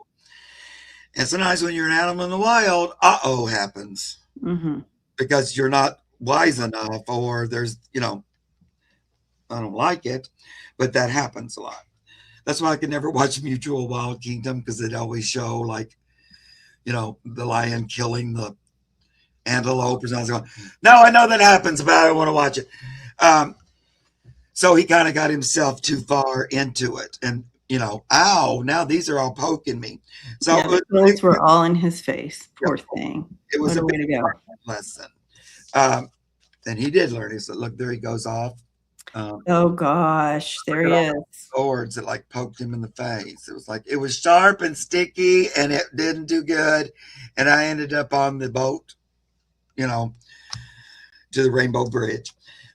Speaker 1: And sometimes when you're an animal in the wild, uh-oh happens
Speaker 2: Mm-hmm.
Speaker 1: because you're not wise enough or there's, I don't like it, but that happens a lot. That's why I could never watch Mutual Wild Kingdom because it always show like, the lion killing the antelope or something. No, I know that happens, but I don't want to watch it. Um, so he kind of got himself too far into it, and ow! Now these are all poking me. So
Speaker 2: Yeah, the pills were all in his face. Poor thing.
Speaker 1: it was
Speaker 2: What
Speaker 1: a
Speaker 2: a
Speaker 1: big
Speaker 2: way to go.
Speaker 1: lesson. Um, and he did learn. He said, "Look, there he goes off."
Speaker 2: Oh gosh, there
Speaker 1: Look
Speaker 2: he
Speaker 1: at all
Speaker 2: is.
Speaker 1: the swords that like poked him in the face. It was like it was sharp and sticky, and it didn't do good. And I ended up on the boat, you know, to the Rainbow Bridge.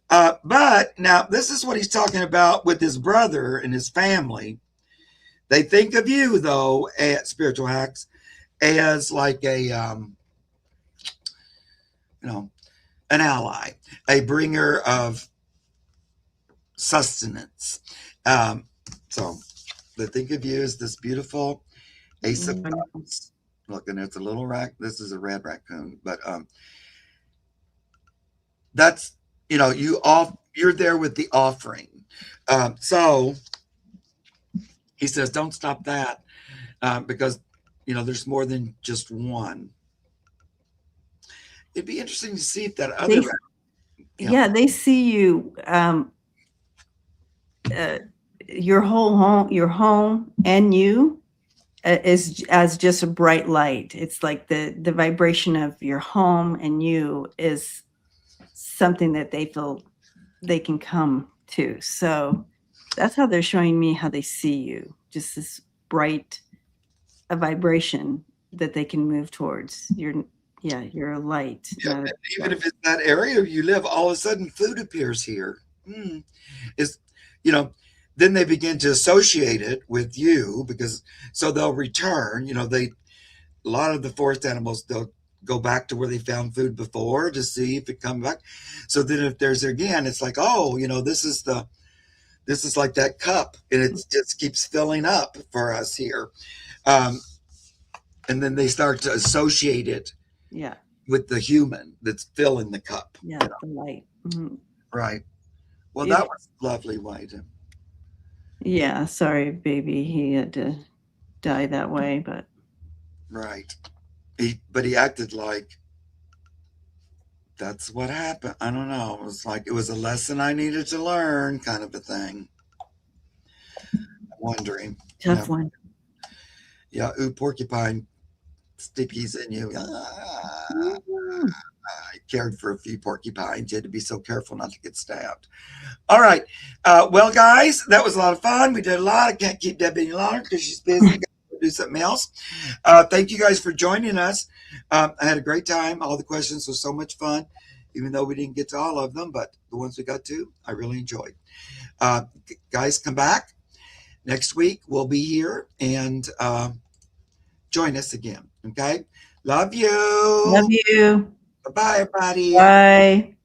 Speaker 1: But now this is what he's talking about with his brother and his family. They think of you though at Spiritual Hacks as like a you know an ally, a bringer of sustenance. Um, so they think of you as this beautiful Ace of
Speaker 2: Wonderful.
Speaker 1: Cups. Look, and it's a little rack. This is a red raccoon, but that's you're there with the offering. So he says, don't stop that because there's more than just one. It'd be interesting to see if that other
Speaker 2: They
Speaker 1: rack,
Speaker 2: yeah, they see you, your whole home and you is as just a bright light. It's like the vibration of your home and you is something that they feel they can come to. So that's how they're showing me how they see you. Just this bright a vibration that they can move towards. You're a light,
Speaker 1: yeah,
Speaker 2: not a
Speaker 1: even
Speaker 2: dark.
Speaker 1: if it's that area you live, all of a sudden food appears here. Is you know, then they begin to associate it with you because so they'll return. A lot of the forest animals they'll go back to where they found food before to see if it comes back. So then if there's again, it's like, oh, this is like that cup, and it just keeps filling up for us here. Um, and then they start to associate it
Speaker 2: Yeah,
Speaker 1: with the human that's filling the cup.
Speaker 2: yeah, the light. Mhm.
Speaker 1: Right. Well,
Speaker 2: It
Speaker 1: that was lovely, White.
Speaker 2: Yeah, sorry, baby, he had to die that way, but
Speaker 1: Right. But he acted like that's what happened. I don't know. It was like it was a lesson I needed to learn, kind of a thing. I'm wondering. Yeah.
Speaker 2: tough one.
Speaker 1: Yeah. Ooh, porcupine stickies in you. Ah,
Speaker 2: Mhm.
Speaker 1: I cared for a few porcupines. You had to be so careful not to get stabbed. All right. Well, guys, that was a lot of fun. We did a lot. I can't keep Debbie any longer because she's busy. Got to do something else. Thank you guys for joining us. I had a great time. All the questions were so much fun, even though we didn't get to all of them, but the ones we got to, I really enjoyed. Guys, come back next week. We'll be here and join us again. Okay. Love
Speaker 2: Love
Speaker 1: you.
Speaker 2: you.
Speaker 1: Bye bye, everybody.
Speaker 2: Bye.